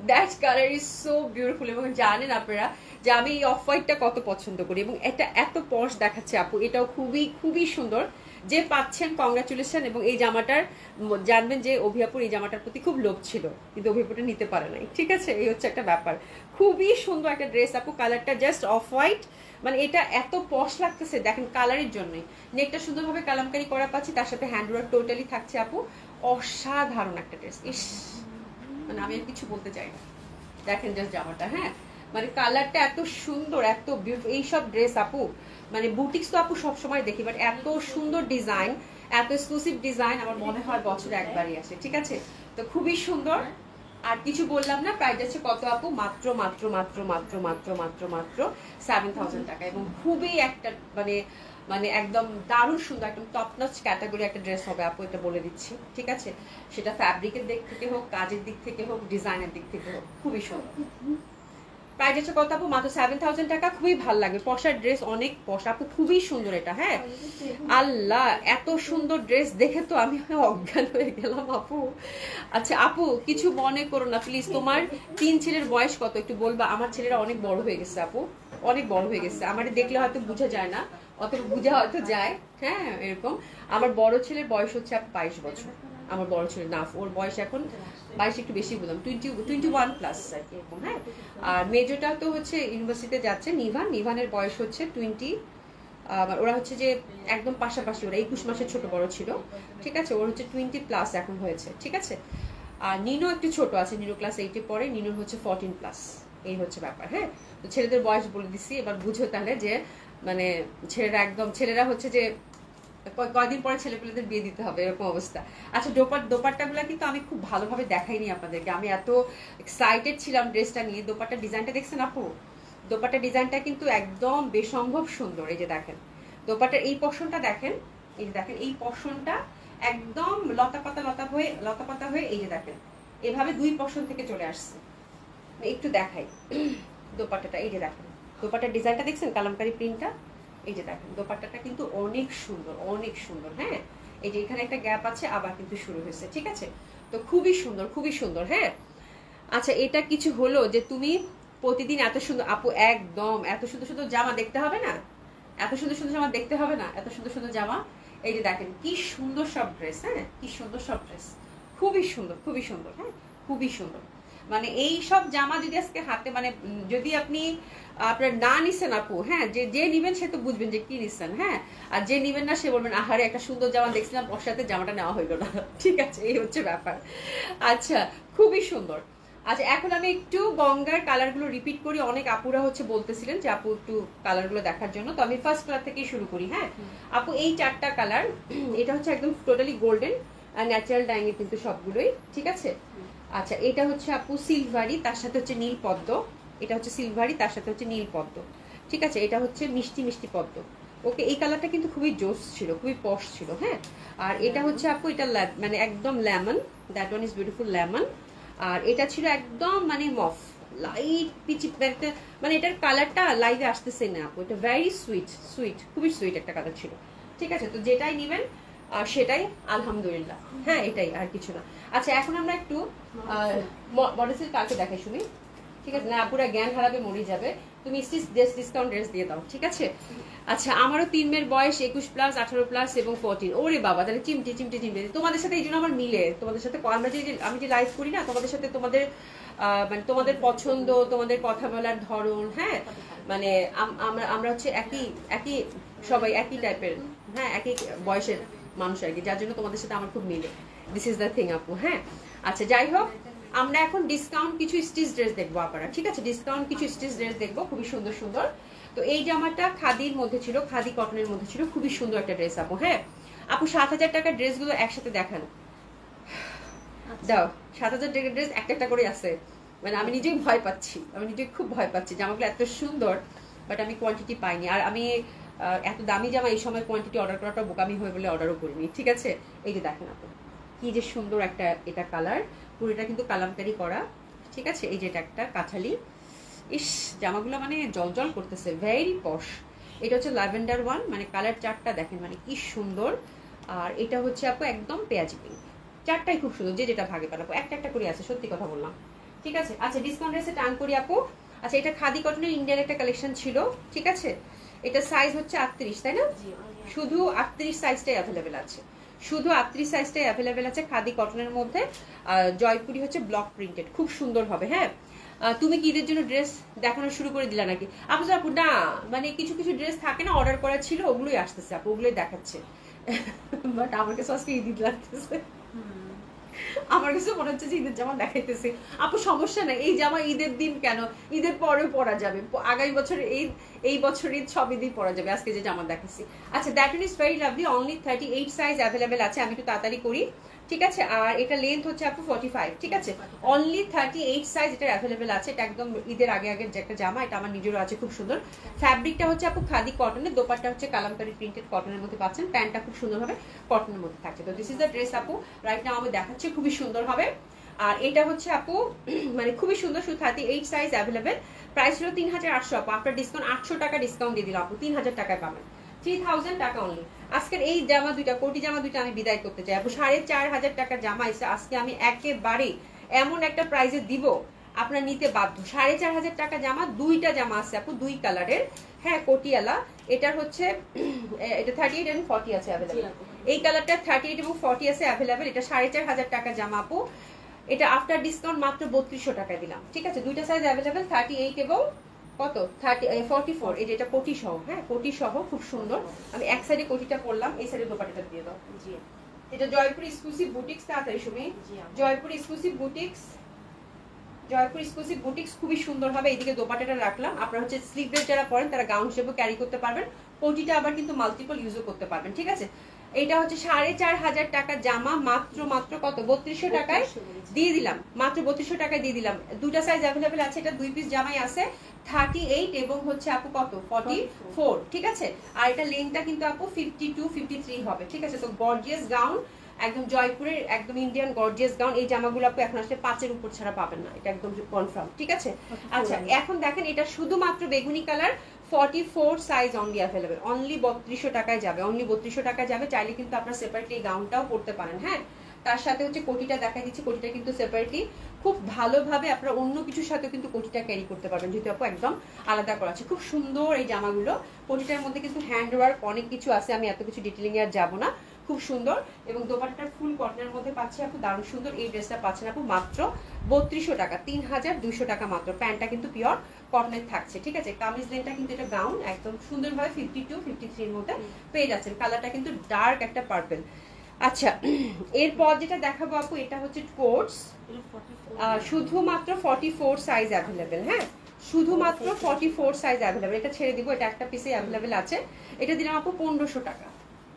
that colour is so beautiful. এবং জানেন আপনারা যে আমি এই অফ হোয়াইটটা কত পছন্দ করি, এবং এটা এত পশ দেখাচ্ছে আপু, এটাও খুবই খুবই সুন্দর। যে পাচ্ছেন কংগ্রাচুলেশন। এবং এই জামাটার জানবেন যে অভিয়াপুর এই জামাটার প্রতি খুব লোভ ছিল, কিন্তু অভিয়াপুরটা নিতে পারে নাই। ঠিক আছে, এই হচ্ছে একটা ব্যাপার। খুবই সুন্দর একটা ড্রেস আপু, কালারটা জাস্ট অফ হোয়াইট, মানে এটা এত পশ লাগতেছে দেখেন কালারের জন্যই। নেকটা সুন্দরভাবে কালামকারি করা পাচ্ছি, তার সাথে হ্যান্ড ওয়ার্ক টোটালি থাকছে আপু। অসাধারণ একটা ড্রেস। ইস, মানে আমি আর কিছু বলতে চাই না, দেখেন জাস্ট জামাটা। হ্যাঁ, মানে কালারটা এত সুন্দর, এত বিউটিফুল। এইসব ড্রেস আপু, মানে বুটিক্স তো আপু সবসময় দেখি, বাট এত সুন্দর ডিজাইন, এত এক্সক্লুসিভ ডিজাইন আমার মনে হয় বছরে একবারই আসে। ঠিক আছে, তো খুবই সুন্দর। আর কিছু বললাম না। প্রাইস আছে কত আপু? মাত্র মাত্র মাত্র মাত্র মাত্র মাত্র মাত্র 7,000 টাকা। এবং খুবই একটা মানে মানে একদম দারুণ সুন্দর, একদম টপ নচ ক্যাটাগরি একটা ড্রেস হবে আপু, এটা বলে দিচ্ছি। ঠিক আছে, সেটা ফ্যাব্রিকের দিক থেকে হোক, কাজের দিক থেকে হোক, ডিজাইনের দিক থেকে হোক, খুবই সুন্দর। প্রাইস আছে কত আপু? মাত্র 7,000 টাকা। খুবই ভালো লাগবে, পশার ড্রেস, অনেক পশা আপু, খুবই সুন্দর এটা। হ্যাঁ, আল্লাহ, এত সুন্দর ড্রেস দেখে তো আমি অজ্ঞান হয়ে গেলাম আপু। আচ্ছা আপু, কিছু মনে করো না প্লিজ। তোমার 3 ছেলের বয়স কত একটু বলবা? আমার ছেলেরা অনেক বড় হয়ে গেছে আপু, অনেক বড় হয়ে গেছে। আমার দেখলে হয়তো বোঝা যায় না, অত বোঝা হয়তো যায়। হ্যাঁ, এরকম। আমার বড় ছেলের বয়স হচ্ছে 22 বছর। আমার বড় ছেলে না, ওর বয়স এখন 22, একটু বেশি বললাম, 21 প্লাস আর কি এরকম। হ্যাঁ, আর মেজরটা তো হচ্ছে ইউনিভার্সিটিতে যাচ্ছে, নিভানের বয়স হচ্ছে 20। ওরা হচ্ছে যে একদম পাশাপাশি, ওরা 21 মাসের ছোট বড় ছিল। ঠিক আছে, ওর হচ্ছে 20 প্লাস এখন হয়েছে। ঠিক আছে, আর নিনো একটু ছোট আছে, নিনো ক্লাস 8-এ পড়ে, নিনোর হচ্ছে 14 প্লাস। এই হচ্ছে ব্যাপার। হ্যাঁ, তো ছেলেদের বয়স বলে দিচ্ছি, এবার বুঝো তাহলে যে মানে ছেলেরা হচ্ছে যে কয়দিন পরে ছেলেপেলেদের বিয়ে দিতে হবে, এরকম অবস্থা। আচ্ছা, দোপাট্টাগুলো কিন্তু আমি খুব ভালোভাবে দেখাইনি আপনাদেরকে, আমি এত এক্সাইটেড ছিলাম ড্রেসটা নিয়ে। দোপাট্টা ডিজাইনটা দেখছেন আপু? দোপাট্টা ডিজাইনটা কিন্তু একদম বেসম্ভব সুন্দর। এই যে দেখেন দোপাট্টার এই পশনটা দেখেন, এই যে দেখেন এই পশনটা একদম লতা পাতা হয়ে এই যে দেখেন এভাবে 2 পশন থেকে চলে আসছে। একটু দেখাই দোপাট্টাটা, এই যে দেখেন দোপাট্টার ডিজাইনটা দেখছেন, কালামকারী প্রিন্টটা। এই যে দেখেন দোপাট্টাটা কিন্তু অনেক সুন্দর, অনেক সুন্দর। হ্যাঁ, এই যে এখানে একটা গ্যাপ আছে, আবার কিন্তু শুরু হয়েছে। ঠিক আছে, তো খুবই সুন্দর, খুবই সুন্দর। হ্যাঁ, আচ্ছা, এটা কিছু হলো যে তুমি প্রতিদিন এত সুন্দর আপু, একদম এত সুন্দর সুন্দর জামা দেখতে হবে না, এত সুন্দর সুন্দর জামা দেখতে হবে না, এত সুন্দর সুন্দর জামা। এই যে দেখেন কি সুন্দর সব ড্রেস। হ্যাঁ, কি সুন্দর সব ড্রেস, খুবই সুন্দর, খুবই সুন্দর। হ্যাঁ, খুবই সুন্দর। মানে এই সব জামা যদি আজকে হাতে, মানে যদি আপনি আপনার না নিছেন আপু, হ্যাঁ, যে নিবেন সে তো বুঝবেন যে কি নিচ্ছেন। হ্যাঁ, আর যে নিবেন না সে বলবেন আহারে একটা সুন্দর জামা দেখছিলাম, বর্ষাতে জামাটা নেওয়া হইলো না। ঠিক আছে, এই হচ্ছে ব্যাপার। আচ্ছা, খুবই সুন্দর। আচ্ছা, এখন আমি একটু গঙ্গার কালারগুলো রিপিট করি। অনেক আপুরা হচ্ছে বলতেছিলেন যে আপু একটু কালারগুলো দেখার জন্য, তো আমি ফার্স্ট কালার থেকেই শুরু করি। হ্যাঁ আপু, এই 4টা কালার, এটা হচ্ছে একদম টোটালি গোল্ডেন আর ন্যাচারাল ডাইং এর কিন্তু সবগুলোই। ঠিক আছে, আচ্ছা, এটা হচ্ছে আপু সিলভারি, তার সাথে হচ্ছে নীল পদ্ম। এটা হচ্ছে সিলভারি, তার সাথে হচ্ছে নীল পদ্ম। ঠিক আছে, এটা হচ্ছে মিষ্টি মিষ্টি পদ্ম। ওকে, এই কালারটা কিন্তু খুবই জোস ছিল, খুবই পশ ছিল। হ্যাঁ, আর এটা হচ্ছে আপু, এটা মানে একদম lemon, that one is beautiful lemon. আর এটা ছিল একদম মানে মফ, লাইট পিচি একটা, মানে এটার কালারটা লাইভে আসতেছে না আপু, এটা ভেরি সুইট সুইট, খুবই সুইট একটা কালার ছিল। ঠিক আছে, তো যেটাই নেবেন সেটাই আলহামদুলিল্লাহ। হ্যাঁ এটাই, আর কিছু না। আচ্ছা এখন আমরা একটু মডেসের কালকে দেখাই শুনি। ঠিক আছে, না পুরা জ্ঞান হারাবে, মরে যাবে। তুমি ডিসকাউন্ট ড্রেস দিয়ে দাও, ঠিক আছে? আচ্ছা আমারও 3 মেয়ের বয়স 21+, 18+ এবং 14। ওরে বাবা, তাহলে চিমটি চিমটি চিমটি তোমাদের সাথে এই জন্য আমার মিলে, তোমাদের সাথে আমরা যে আমি যে লাইভ করি না, তোমাদের সাথে তোমাদের মানে তোমাদের পছন্দ, তোমাদের কথা বলার ধরন, হ্যাঁ মানে আমরা হচ্ছে একই একই সবাই একই টাইপের, হ্যাঁ একই বয়সের মানুষ আর কি, যার জন্য তোমাদের সাথে আমার খুব মিলে। দিস ইজ দ্য থিং আপু। হ্যাঁ আচ্ছা যাই হোক, আমরা এখন ডিসকাউন্ট কিছু স্টিচ ড্রেস দেখবো আপনারা, ঠিক আছে? ডিসকাউন্ট কিছু স্টিচ ড্রেস দেখবো, খুবই সুন্দর সুন্দর। তো এই জামাটা খাদির মধ্যে ছিল, খাদি কটনের মধ্যে ছিল, খুবই সুন্দর একটা ড্রেস আপু। হ্যাঁ আপু 7,000 টাকার ড্রেসগুলো একসাথে দেখান দাও। 7,000 টাকার ড্রেস একটা একটা করে আছে, মানে আমি নিজেই ভয় পাচ্ছি, আমি নিজেই খুব ভয় পাচ্ছি। জামাগুলো এত সুন্দর, বাট আমি কোয়ান্টিটি পাইনি। আর আমি এত দামি জামা এই সময় কোয়ান্টিটি অর্ডার করাটা বোকামি হয়ে বলে অর্ডারও করিনি, ঠিক আছে? এই যে দেখেন আপু কি যে সুন্দর একটা, এটা কালার পুরোটা কিন্তু কালামকারি করা, ঠিক আছে? এই যে এটা একটা কাঁঠালি, ইস জামাগুলো মানে জল জল করতেছে, ভেরি পশ। এটা হচ্ছে ল্যাভেন্ডার ওয়ান, মানে কালার চারটা দেখেন মানে কি সুন্দর। আর এটা হচ্ছে আপু একদম পেঁয়াজি পিঙ্ক, চারটাই খুব সুন্দর, যে যেটা ভাগে পালাবো একটা একটা করে আছে, সত্যি কথা বললাম, ঠিক আছে? আচ্ছা ডিসকাউন্ট রেসে টান করি আপু। আচ্ছা এটা খাদি কটনের ইন্ডিয়ান একটা কালেকশন ছিল, ঠিক আছে? এটা সাইজ হচ্ছে 38, তাই না? শুধু 38 সাইজটাই অ্যাভেলেবেল আছে, শুধু 38 সাইজটাই অ্যাভেলেবেল আছে খাদি কটনের মধ্যে। জয়পুরি হচ্ছে ব্লক প্রিন্টেড, খুব সুন্দর হবে। হ্যাঁ তুমি কি ঈদের জন্য ড্রেস দেখানো শুরু করে দিলা নাকি? আপু না, মানে কিছু কিছু ড্রেস থাকে না অর্ডার করা ছিল, ওগুলোই আসতেছে আপু, ওগুলোই দেখাচ্ছে। বাট আমার কাছে আজকে ঈদ লাগতেছে, আমার কাছে মনে হচ্ছে যে ঈদের জামা দেখাইতেছি। আপু সমস্যা নাই, এই জামা ঈদের দিন কেন, ঈদের পরেও পরা যাবে, আগামী বছর ঈদ, এই বছর ঈদ, সব ঈদেই পরা যাবে। আজকে যে জামা দেখাচ্ছি, আচ্ছা that is very lovely, only 38 size available আছে। আমি একটু তাড়াতাড়ি করি, ঠিক আছে? আর এটা লেন্থ হচ্ছে আপু 45, ঠিক আছে? অনলি 38 সাইজ এটা অ্যাভেলেবেল আছে। এটা একদম ঈদের আগে আগের যে একটা জামা, এটা আমার নিজেরও আছে, খুব সুন্দর। ফ্যাব্রিকটা হচ্ছে আপু খাদি কটনের, দোপাট্টা হচ্ছে কালামকারি প্রিন্টেড কটনের মধ্যে পাচ্ছেন, প্যান্টটা খুব সুন্দরভাবে কটনের মধ্যে থাকছে। তো দিস ইজ দ্য ড্রেস আপু, রাইট নাও আমি দেখাচ্ছি, খুবই সুন্দর হবে। আর এটা হচ্ছে আপু মানে খুবই সুন্দর, শুধু 38 সাইজ অ্যাভেলেবেল। প্রাইস ছিল 3,800 আপু, আপনার ডিসকাউন্ট 800 টাকা ডিসকাউন্ট দিয়ে দিলাম আপু, 3,000 টাকায় পাবেন, 3,000 টাকা অনলি। আজকের এই জামা দুইটা, কোটি জামা দুইটা আমি বিদায় করতে চাই আপু। 4,500 টাকার জামা এসে আজকে আমি একেবারে এমন একটা প্রাইজে দিব, আপনার নিতে বাধ্য। 4,500 টাকা জামা, দুইটা জামা আছে আপু, দুই কালারের, হ্যাঁ কোটিয়ালা। এটার হচ্ছে এটা 38 এবং 40 আছে অ্যাভেলেবেল, এই কালারটা 38 এবং 40 আছে অ্যাভেলেবেল। এটা 4,500 টাকা জামা আপু, এটা আফটার ডিসকাউন্ট মাত্র 3200 টাকায় দিলাম, ঠিক আছে? দুইটা সাইজ অ্যাভেলেবেল, 38 এবং কত 44। এই যে এটা কোটি সহ, হ্যাঁ কোটি সহ, খুব সুন্দর। আমি এক সাইডে কোটিটা পরলাম, এই সাইডে দোপাট্টাটা দিয়ে দাও। জি এটা জয়পুর এক্সক্লুসিভ বুটিক্স, তাড়াতাড়ি শুনি। Jaipur exclusive boutiques, Jaipur exclusive boutiques, খুবই সুন্দর হবে। এইদিকে দোপাট্টাটা রাখলাম, আপনারা হচ্ছে স্লিভলেস যারা পরেন তারা গাউন হিসেবে ক্যারি করতে পারবেন, কোটিটা আবার কিন্তু মাল্টিপল ইউজও করতে পারবেন, ঠিক আছে? এটা হচ্ছে 4,500 টাকা জামা, মাত্র মাত্র কত 3200 টাকায় দিয়ে দিলাম, মাত্র 3200 টাকায় দিয়ে দিলাম। দুটা সাইজ অ্যাভেলেবেল আছে, এটা 2 পিস জামাই আছে, 38 এবং হচ্ছে আপু কত 44, ঠিক আছে? আর এটা লেন্থটা কিন্তু আপু 52, 53 হবে, ঠিক আছে? তো গর্জিয়াস গাউন, একদম জয়পুরের একদম ইন্ডিয়ান গর্জিয়াস গাউন। এই জামাগুলো আপু এখন আসলে 5-এর উপর ছাড়া পাবেন না, এটা একদম কনফার্ম, ঠিক আছে? আচ্ছা এখন দেখেন, এটা শুধুমাত্র বেগুনি colour, 44 size only available, only 3200 টাকায় যাবে, অনলি 3200 টাকায় যাবে। চাইলে কিন্তু আপনারা সেপারেটলি এই গাউনটাও পরতে পারেন। হ্যাঁ তার সাথে হচ্ছে কোটিটা দেখা দিচ্ছি, কোটিটা কিন্তু সেপারেটলি খুব ভালোভাবে আপনারা অন্য কিছুর সাথে কিন্তু কোটিটা ক্যারি করতে পারবেন, যেহেতু আপু একদম আলাদা করা আছে। খুব সুন্দর এই জামাগুলো, কোটিটার মধ্যে কিন্তু হ্যান্ড ওয়ার্ক অনেক কিছু আছে, আমি এত কিছু ডিটেলিং এ আর যাবো না, খুব সুন্দর। এবং দোপাট্টাটা ফুল কটনের মধ্যে পাচ্ছে আপু, দারুণ সুন্দর। এই ড্রেসটা পাচ্ছেন আপু মাত্র 3200 টাকা, 3200 টাকা মাত্র। প্যান্টটা কিন্তু পিওর কটনের থাকছে, ঠিক আছে? কামিজ লেনটা কিন্তু এটা গাউন, একদম সুন্দরভাবে 52, 53 এর মধ্যে পেয়ে যাচ্ছেন। কালারটা কিন্তু ডার্ক একটা পার্পল। আচ্ছা এরপর যেটা দেখাবো আপু, এটা হচ্ছে কোটস, শুধুমাত্র 44 সাইজ অ্যাভেলেবেল, হ্যাঁ শুধুমাত্র 44 সাইজ অ্যাভেলেবেল। এটা ছেড়ে দিব, এটা একটা পিসে অ্যাভেলেবেল আছে। এটা দিলাম আপু 1500 টাকা,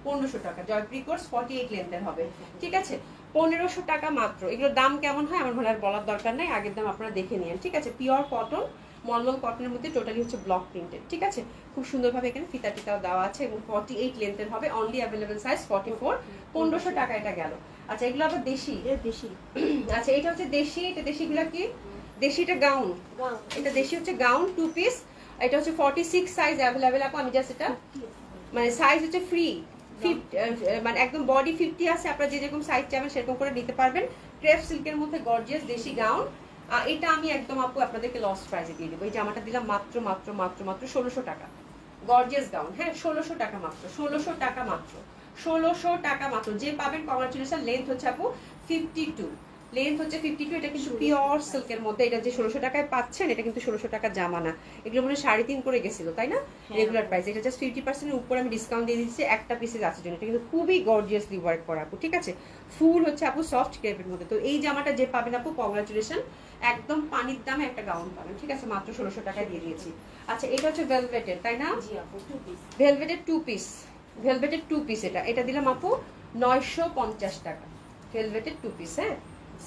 1500 টাকা। জয়পুরি কোর্স 48 লেন্থের হবে, ঠিক আছে? 1500 টাকা মাত্র। এগুলোর দাম কেমন হয় আমার মনে হয় বলার দরকার নাই, আগের দাম আপনারা দেখে নিন, ঠিক আছে? পিওর কটন, মলমল কটনের মধ্যে, টোটালি হচ্ছে ব্লক প্রিন্টেড, ঠিক আছে? খুব সুন্দরভাবে এখানে ফিতা টিতাও দেওয়া আছে এবং 48 লেন্থের হবে, অনলি অ্যাভেলেবেল সাইজ 44, 1500 টাকা এটা গেল। আচ্ছা এগুলো আবার দেশি, দেশি। আচ্ছা এটা হচ্ছে দেশি, এটা দেশিগুলো কি দেশিটা গাউন, এটা দেশি হচ্ছে গাউন 2 পিস। এটা হচ্ছে 46 সাইজ অ্যাভেলেবেল আপু। আমি জাস্ট এটা মানে সাইজ হচ্ছে ফ্রি, মানে একদম বডি 50 আছে, আপনারা যে যেরকম সাইজ চাবেন সেরকম করে নিতে পারবেন। ক্রেপ সিল্কের মধ্যে গর্জিয়াস দেশি গাউন। এটা আমি একদম আপু আপনাদেরকে লস প্রাইসে দিয়ে দেবো। এই জামাটা দিলাম মাত্র মাত্র মাত্র মাত্র 1600 টাকা। গর্জিয়াস গাউন, হ্যাঁ 1600 টাকা মাত্র, 1600 টাকা মাত্র, 1600 টাকা মাত্র। যে পাবেন কংগ্রাচুলেশন। লেন্থ হচ্ছে আপু 52, লেন্থ হচ্ছে 52। এটা কিন্তু পিওর সিল্কের মধ্যে। এটা যে 1600 টাকায় পাচ্ছেন এটা কিন্তু 1600 টাকা জামা না, এগুলো মনে 3.5 করে গেছিল তাই না রেগুলার প্রাইস। এটা জাস্ট 50% এর উপরে আমি ডিসকাউন্ট দিয়ে দিচ্ছি, একটা পিসেস আছে জন্য। এটা কিন্তু খুবই গর্জিয়াসলি ওয়ার্ক করা আপু, ঠিক আছে। ফুল হচ্ছে আপু সফট ক্রেপের মধ্যে। তো এই জামাটা যে পাবেন আপু কংগ্রাচুলেশন, একদম পানির দামে একটা গাউন পাবেন, ঠিক আছে, মাত্র 1600 টাকা দিয়ে দিয়েছি। আচ্ছা এটা হচ্ছে ভেলভেটের তাই না, ভেলভেটের 2 পিস, ভেলভেটের 2 পিস। এটা দিলাম আপু 950 টাকা, ভেলভেটের 2 পিস। হ্যাঁ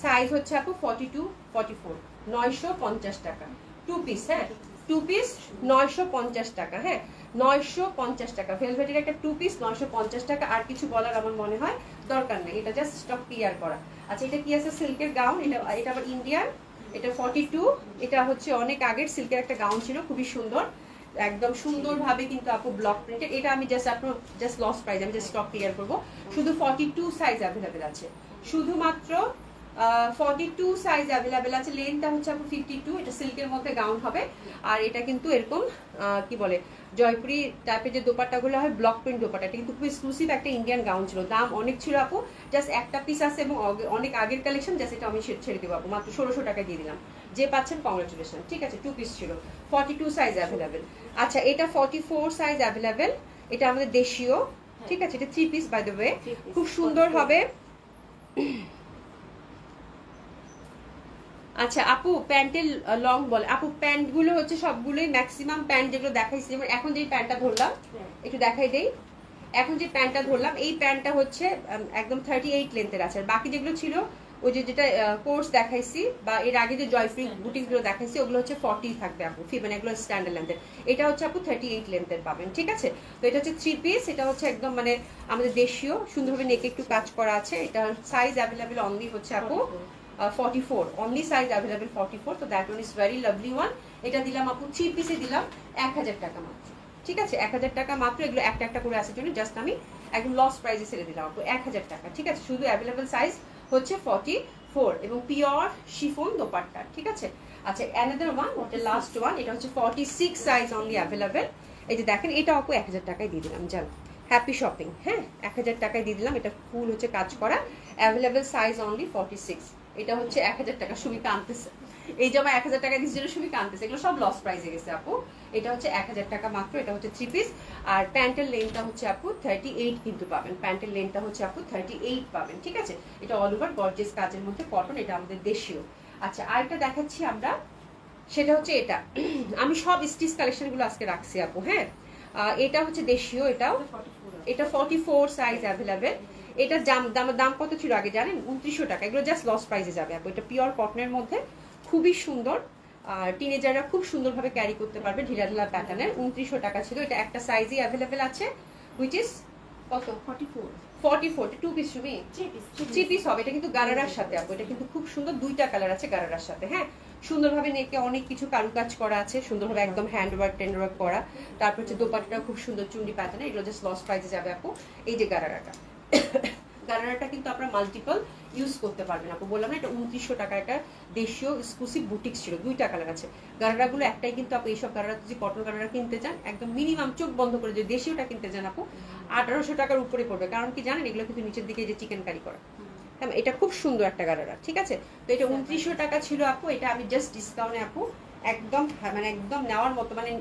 সাইজ হচ্ছে আপু 42 44, 950 টাকা 2 পিস। হ্যাঁ 2 পিস 950 টাকা, হ্যাঁ 950 টাকা ভেলভেটের একটা 2 পিস 950 টাকা। আর কিছু বলার আমার মনে হয় দরকার নেই, এটা জাস্ট স্টক ক্লিয়ার করা। আচ্ছা এটা কি আছে, সিল্কের গাউন। এটা আবার ইন্ডিয়ান, এটা 42। এটা হচ্ছে অনেক আগের সিল্কের একটা গাউন ছিল, খুবই সুন্দর, একদম সুন্দরভাবে কিন্তু আপু ব্লক প্রিন্টেড। এটা আমি জাস্ট লস প্রাইস, আমি জাস্ট স্টক ক্লিয়ার করবো। শুধু 42 সাইজ অ্যাভেলেবেল আছে, শুধুমাত্র 42 সাইজ অ্যাভেলেবেল আছে। লেন্থটা হচ্ছে আপু 52। এটা সিল্কের মধ্যে গাউন হবে। আর এটা কিন্তু এরকম কি বলে জয়পুরি টাইপের যে দোপাট্টাগুলো হয়, ব্লক প্রিন্ট দোপাট্টা। এটা কিন্তু খুব এক্সক্লুসিভ একটা ইন্ডিয়ান গাউন ছিল, দাম অনেক ছিল আপু। জাস্ট একটা পিস আছে এবং অনেক আগের কালেকশন। জাস্ট এটা আমি ছেড়ে দেবো আপু, মাত্র 1600 টাকা দিয়ে দিলাম। যে পাচ্ছেন কংগ্রাচুলেশন, ঠিক আছে। 2 পিস ছিল, 42 সাইজ অ্যাভেলেবেল। আচ্ছা এটা 44 সাইজ অ্যাভেলেবেল। এটা আমাদের দেশীয়, ঠিক আছে। এটা 3 পিস বাই দ্য ওয়ে, খুব সুন্দর হবে। আচ্ছা আপু প্যান্টের লং বল আপু, প্যান্ট গুলো হচ্ছে সবগুলোই ম্যাক্সিমাম প্যান্ট যেগুলো দেখাইছি, যেমন এখন যে প্যান্টটা ধরলাম একটু দেখাই দেই। এখন যে প্যান্টটা ধরলাম এই প্যান্টটা হচ্ছে একদম 38 লেন্থের আছে। আর বাকি যেগুলো ছিল ওই যেটা কোর্স দেখাইছি বা এর আগে যে জয়ফ্রি বুটিক গুলো দেখাইছি ওগুলো হচ্ছে 40 থাকবে আপু, মানে এগুলো স্ট্যান্ডার্ড লেন্থের। এটা হচ্ছে আপু 38 লেন্থের পাবেন, ঠিক আছে। তো এটা হচ্ছে 3 পিস। এটা হচ্ছে একদম মানে আমাদের দেশীয়, সুন্দরভাবে নেকে একটু কাজ করা আছে। এটা সাইজ অ্যাভেলেবেল অনলি হচ্ছে আপু 44, অনলি সাইজ অ্যাভেলেবেল 44। তো that one is very lovely one. এটা দিলাম আপু 3 পিসে দিলাম 1000 টাকা মাত্র, ঠিক আছে। 1000 টাকা মাত্র। এগুলো একটা একটা করে আসার জন্য জাস্ট আমি একদম লস প্রাইসে ছেড়ে দিলাম আপু, 1000 টাকা, ঠিক আছে। শুধু অ্যাভেলেবেল সাইজ হচ্ছে 44 এবং পিওর শিফন দোপাট্টা, ঠিক আছে। আচ্ছা অ্যানাদার ওয়ান, ওটা লাস্ট ওয়ান। এটা হচ্ছে 46 সাইজ অনলি অ্যাভেলেবেল। এই যে দেখেন, এটা আপু 1000 টাকায় দিয়ে দিলাম। যান হ্যাপি শপিং, হ্যাঁ 1000 টাকায় দিয়ে দিলাম। এটা ফুল হচ্ছে কাজ করা, অ্যাভেলেবেল সাইজ অনলি 46। এটা হচ্ছে 1000 টাকা। সুমিতা আনতেছে এই জামা 1000 টাকা দিচ্ছে, সুমিতা আনতেছে। এগুলো সব লস প্রাইসে গেছে আপু। এটা হচ্ছে 1000 টাকা মাত্র। এটা হচ্ছে 3 পিস। আর প্যান্টের লেন্থটা হচ্ছে আপু 38 কিন্তু পাবেন। প্যান্টের লেন্থটা হচ্ছে আপু 38 পাবেন, ঠিক আছে। এটা অল ওভার গর্জিয়াস কাজের মধ্যে কটন, এটা আমাদের দেশীয়। আচ্ছা আরেকটা দেখাচ্ছি আমরা, সেটা হচ্ছে এটা। আমি সব স্টিচ কালেকশন গুলো আজকে রাখছি আপু, হ্যাঁ। এটা হচ্ছে দেশীয়, এটাও এটা 44 সাইজ অ্যাভেলেবেল। এটা দাম কত ছিল আগে জানেন? 2900 টাকা। এগুলো জাস্ট লস প্রাইসে যাবে আপু। এটা পিওর কটনের মধ্যে, খুবই সুন্দর। আর টিনেজাররা খুব সুন্দরভাবে ক্যারি করতে পারবে, ঢিলা ঢিলা প্যাটার্নের। 2900 টাকা ছিল। এটা একটা সাইজই অ্যাভেলেবেল আছে, হুইচ ইজ কত 44। 2 পিস সুমি, 3 পিস হবে। এটা কিন্তু গারারার সাথে আপু, এটা কিন্তু খুব সুন্দর, 2টা কালার আছে গারারার সাথে, হ্যাঁ। সুন্দরভাবে নেকে অনেক কিছু কারুকাজ করা আছে, সুন্দরভাবে একদম হ্যান্ড ওয়ার্ক টেন্ড ওয়ার্ক করা। তারপর হচ্ছে দোপাট্টাটা খুব সুন্দর চুন্ডি প্যাটার্নের। এগুলো জাস্ট লস প্রাইসে যাবে আপু। এই যে গারারাটা, গারারাটা কিন্তু আপনারা মাল্টিপল ইউজ করতে পারবেন আপু। বললাম না এটা 2900 টাকা। একটা দেশীয় এক্সক্লুসিভ বুটিক ছিল, 2টা কালার আছে। গারারাগুলো একটাই কিন্তু আপু। এইসব গারারা যদি কটন গারারা কিনতে চান, একদম মিনিমাম চোখ বন্ধ করে যদি দেশীয়টা কিনতে চান আপু 1800 টাকার উপরে পড়বে। কারণ কি জানেন, এগুলো কিন্তু নিচের দিকে যে চিকেন কারি করা, এটা খুব সুন্দর একটা গারারা, ঠিক আছে। তো এটা 2900 টাকা ছিল আপু। এটা আমি জাস্ট ডিসকাউন্টে আপু একদম মানে একদম নেওয়ার মতো, মানে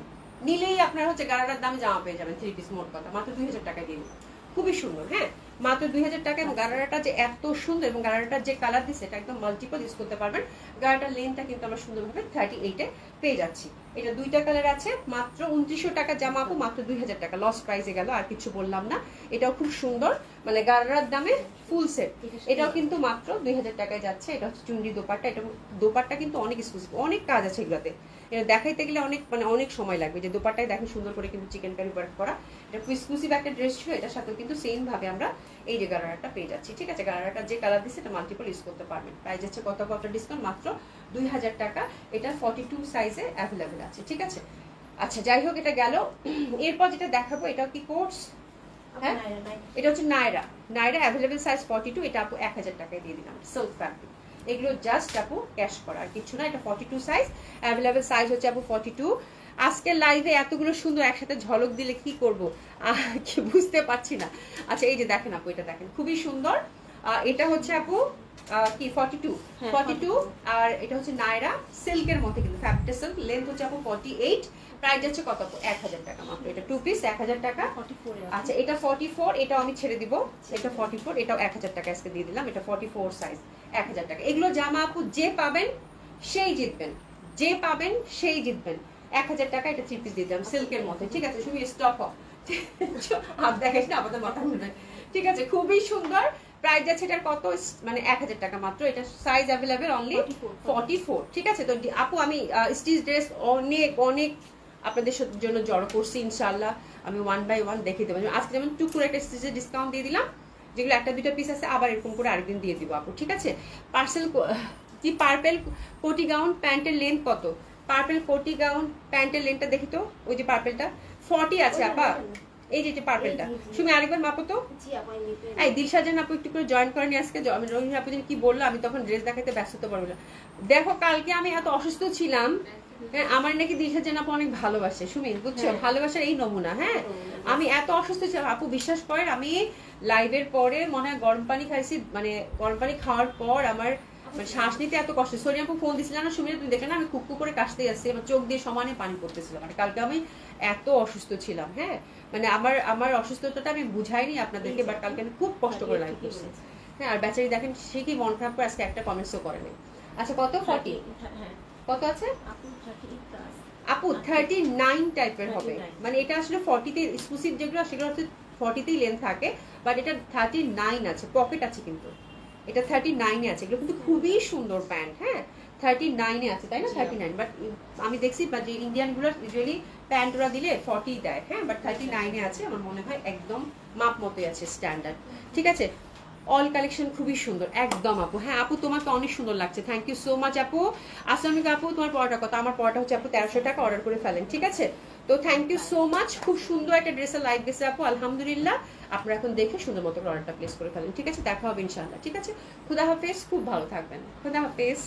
নিলেই আপনার হচ্ছে গারারার দামে জামা পেয়ে যাবেন 3 পিস। মোট কথা মাত্র 2000 টাকা দিয়ে দিন, খুবই সুন্দর, হ্যাঁ মাত্র 2000 টাকা। এবং গারারাটা যে এত সুন্দর, এবং গারারাটার যে কালার দিচ্ছে এটা একদম মাল্টিপল ইউজ করতে পারবেন। গারারাটার লেন্থটা কিন্তু আমরা সুন্দরভাবে 38-এ পেয়ে যাচ্ছি। এটা 2টা কালার আছে, মাত্র 2900 টাকা জামা আপু, মাত্র 2000 টাকা লস প্রাইসে গেল। আর কিছু বললাম না। এটাও খুব সুন্দর, মানে গারারার দামে ফুল সেট। এটাও কিন্তু মাত্র 2000 টাকায় যাচ্ছে। এটা হচ্ছে চুন্ডি দোপাট্টা। এটা দোপাট্টা কিন্তু অনেক এক্সক্লুসিভ, অনেক কাজ আছে এগুলোতে। এটা দেখাইতে গেলে অনেক সময় লাগবে। যে দোপাট্টায় দেখেন সুন্দর করে কিন্তু চিকেন কারি ওয়ার্ক করা, এটা এক্সক্লুসিভ একটা ড্রেস ছিল। এটার সাথেও কিন্তু সেম ভাবে আমরা এই যে গারারাটা পেয়ে যাচ্ছি, ঠিক আছে। গারারাটা যে কালার দিচ্ছে এটা মাল্টিপল ইউজ করতে পারবেন। প্রাইস হচ্ছে কত ডিসকাউন্ট, মাত্র 2000 টাকা। এটা 42 সাইজে অ্যাভেলেবেল আছে, ঠিক আছে। আচ্ছা যাই হোক, এটা গেল। এরপর যেটা দেখাবো এটাও কি কোর্স, হ্যাঁ এটা হচ্ছে নায়রা অ্যাভেলেবেল সাইজ 42। এটা আপু 1000 টাকায় দিয়ে দিলাম, সিল্ক ফ্যাব্রিক। এগুলো জাস্ট আপু ক্যাশ করা আর কিছু না। এটা 42 সাইজ অ্যাভেলেবেল সাইজ হচ্ছে আপু 42। আজকের লাইভে এতগুলো সুন্দর একসাথে ঝলক দিলে কি করব কি বুঝতে পারছি না। আচ্ছা এই যে দেখেন আপু, এটা দেখেন খুবই সুন্দর। এটা হচ্ছে আপু কি 42 আর এটা হচ্ছে নায়রা সিল্কের মধ্যে, কিন্তু ফ্যাব্রিকটা সিল্ক, লেন্থ হচ্ছে আপু 48। প্রাইস যাচ্ছে কত আপু, 1000 টাকা মাত্র। এটা 2 পিস 1000 টাকা। আচ্ছা এটা 44, এটাও আমি ছেড়ে দিব। এটা 44, এটাও 1000 টাকা আজকে দিয়ে দিলাম। এটা 44 সাইজ 1000 টাকা। এগুলো জামা আপু যে পাবেন সেই জিতবেন, যে পাবেন সেই জিতবেন। 1000 টাকা এটা 3 পিস দিয়ে দিলাম সিল্কের মধ্যে, ঠিক আছে। শুধু স্টক অফ আপ দেখাইস না আমাদের মাথা ঘুরে, ঠিক আছে। খুবই সুন্দর। প্রাইস যাচ্ছে এটার কত, মানে 1000 টাকা মাত্র। এটা সাইজ অ্যাভেলেবেল অনলি 44, ঠিক আছে। তো আপু আমি স্টিচ ড্রেস অনেক আপনাদের জন্য জড়ো করছি, ইনশাআল্লাহ আমি 1 বাই 1 দেখিয়ে দেবো। আজকে যেমন টুকুর একটা স্টিচের ডিসকাউন্ট দিয়ে দিলাম, যেগুলো একটা দুইটা পিস আছে আবার এরকম করে আরেকদিন দিয়ে দিব আপু, ঠিক আছে। পার্পেল কোটি গাউন প্যান্টের লেন্থ কত, পার্পেল কোটি গাউন প্যান্টের লেন্থটা দেখি তো। ওই যে পার্পেলটা 40 আছে আপা, এই যে পার্পেলটা। তুমি আরেকবার মাপো তো। এই দিলশাজান আপু একটু করে জয়েন করেনি আজকে। রোহিণী আপু কি বললো, আমি তখন ড্রেস দেখাতে ব্যস্ত হতে পারবো না। দেখো কালকে আমি এত অসুস্থ ছিলাম, আমার নাকি দিলশাজান আপু অনেক ভালোবাসে, সুমিন বুঝছো, ভালোবাসার এই নমুনা। হ্যাঁ আমি এত অসুস্থ ছিলাম আপু, বিশ্বাস করেন আমি লাইভের পরে মনে হয় গরম পানি খাইছি, মানে গরম পানি খাওয়ার পর আমার মানে শ্বাস নিতে এত কষ্ট। সোনি আপু ফোন দিছিলাম না সুমিনা, তুমি দেখলে না আমি কুকু করে কাশতেই আসছি, আমার চোখ দিয়ে সমানে পানি পড়তেছিল। মানে কালকে আমি এত অসুস্থ ছিলাম। হ্যাঁ মানে আমার অসুস্থতাটা আমি বুঝাইনি আপনাদেরকে, বাট কালকে আমি খুব কষ্ট করে লাইভ করছি। হ্যাঁ আর বেচারি দেখেন সে কি মন খারাপ করে আজকে একটা কমেন্টসও করেনি। আচ্ছা কত 40 কত আছে আপু 39 টাইপের হবে, মানে এটা আসলে 40 তে এক্সক্লুসিভ যেগুলো সেগুলো হচ্ছে 40 তেই লেন্থ থাকে, বাট এটা 39 আছে, পকেট আছে কিন্তু এটা 39 এ আছে। এগুলো কিন্তু খুবই সুন্দর প্যান্ট। হ্যাঁ 39 এ আছে তাই না, 39। বাট আমি দেখছি যে ইন্ডিয়ান গুলো ইউজুয়ালি প্যান্ট ওরা দিলে 40 দেয়। হ্যাঁ বাট 39 এ আছে, আমার মনে হয় একদম মাপ মতোই আছে, স্ট্যান্ডার্ড, ঠিক আছে। অল কালেকশন খুবই সুন্দর একদম আপু। হ্যাঁ আপু তোমাকে অনেক সুন্দর লাগছে, থ্যাংক ইউ সো মাচ আপু। আসসালামু আলাইকুম আপু, তোমার পড়াটা কত? আমার পড়াটা হচ্ছে আপু 1300 টাকা, অর্ডার করে ফেলেন, ঠিক আছে। তো থ্যাংক ইউ সো মাচ, খুব সুন্দর একটা ড্রেসের লাইভ গেছে আপু, আলহামদুলিল্লাহ। আপনারা এখন দেখে সুন্দর মতো অর্ডারটা প্লেস করে ফেলেন, ঠিক আছে। দেখা হবে ইনশাআল্লাহ, ঠিক আছে। খুদা হাফেজ, খুব ভালো থাকবেন, খুদা হাফেজ।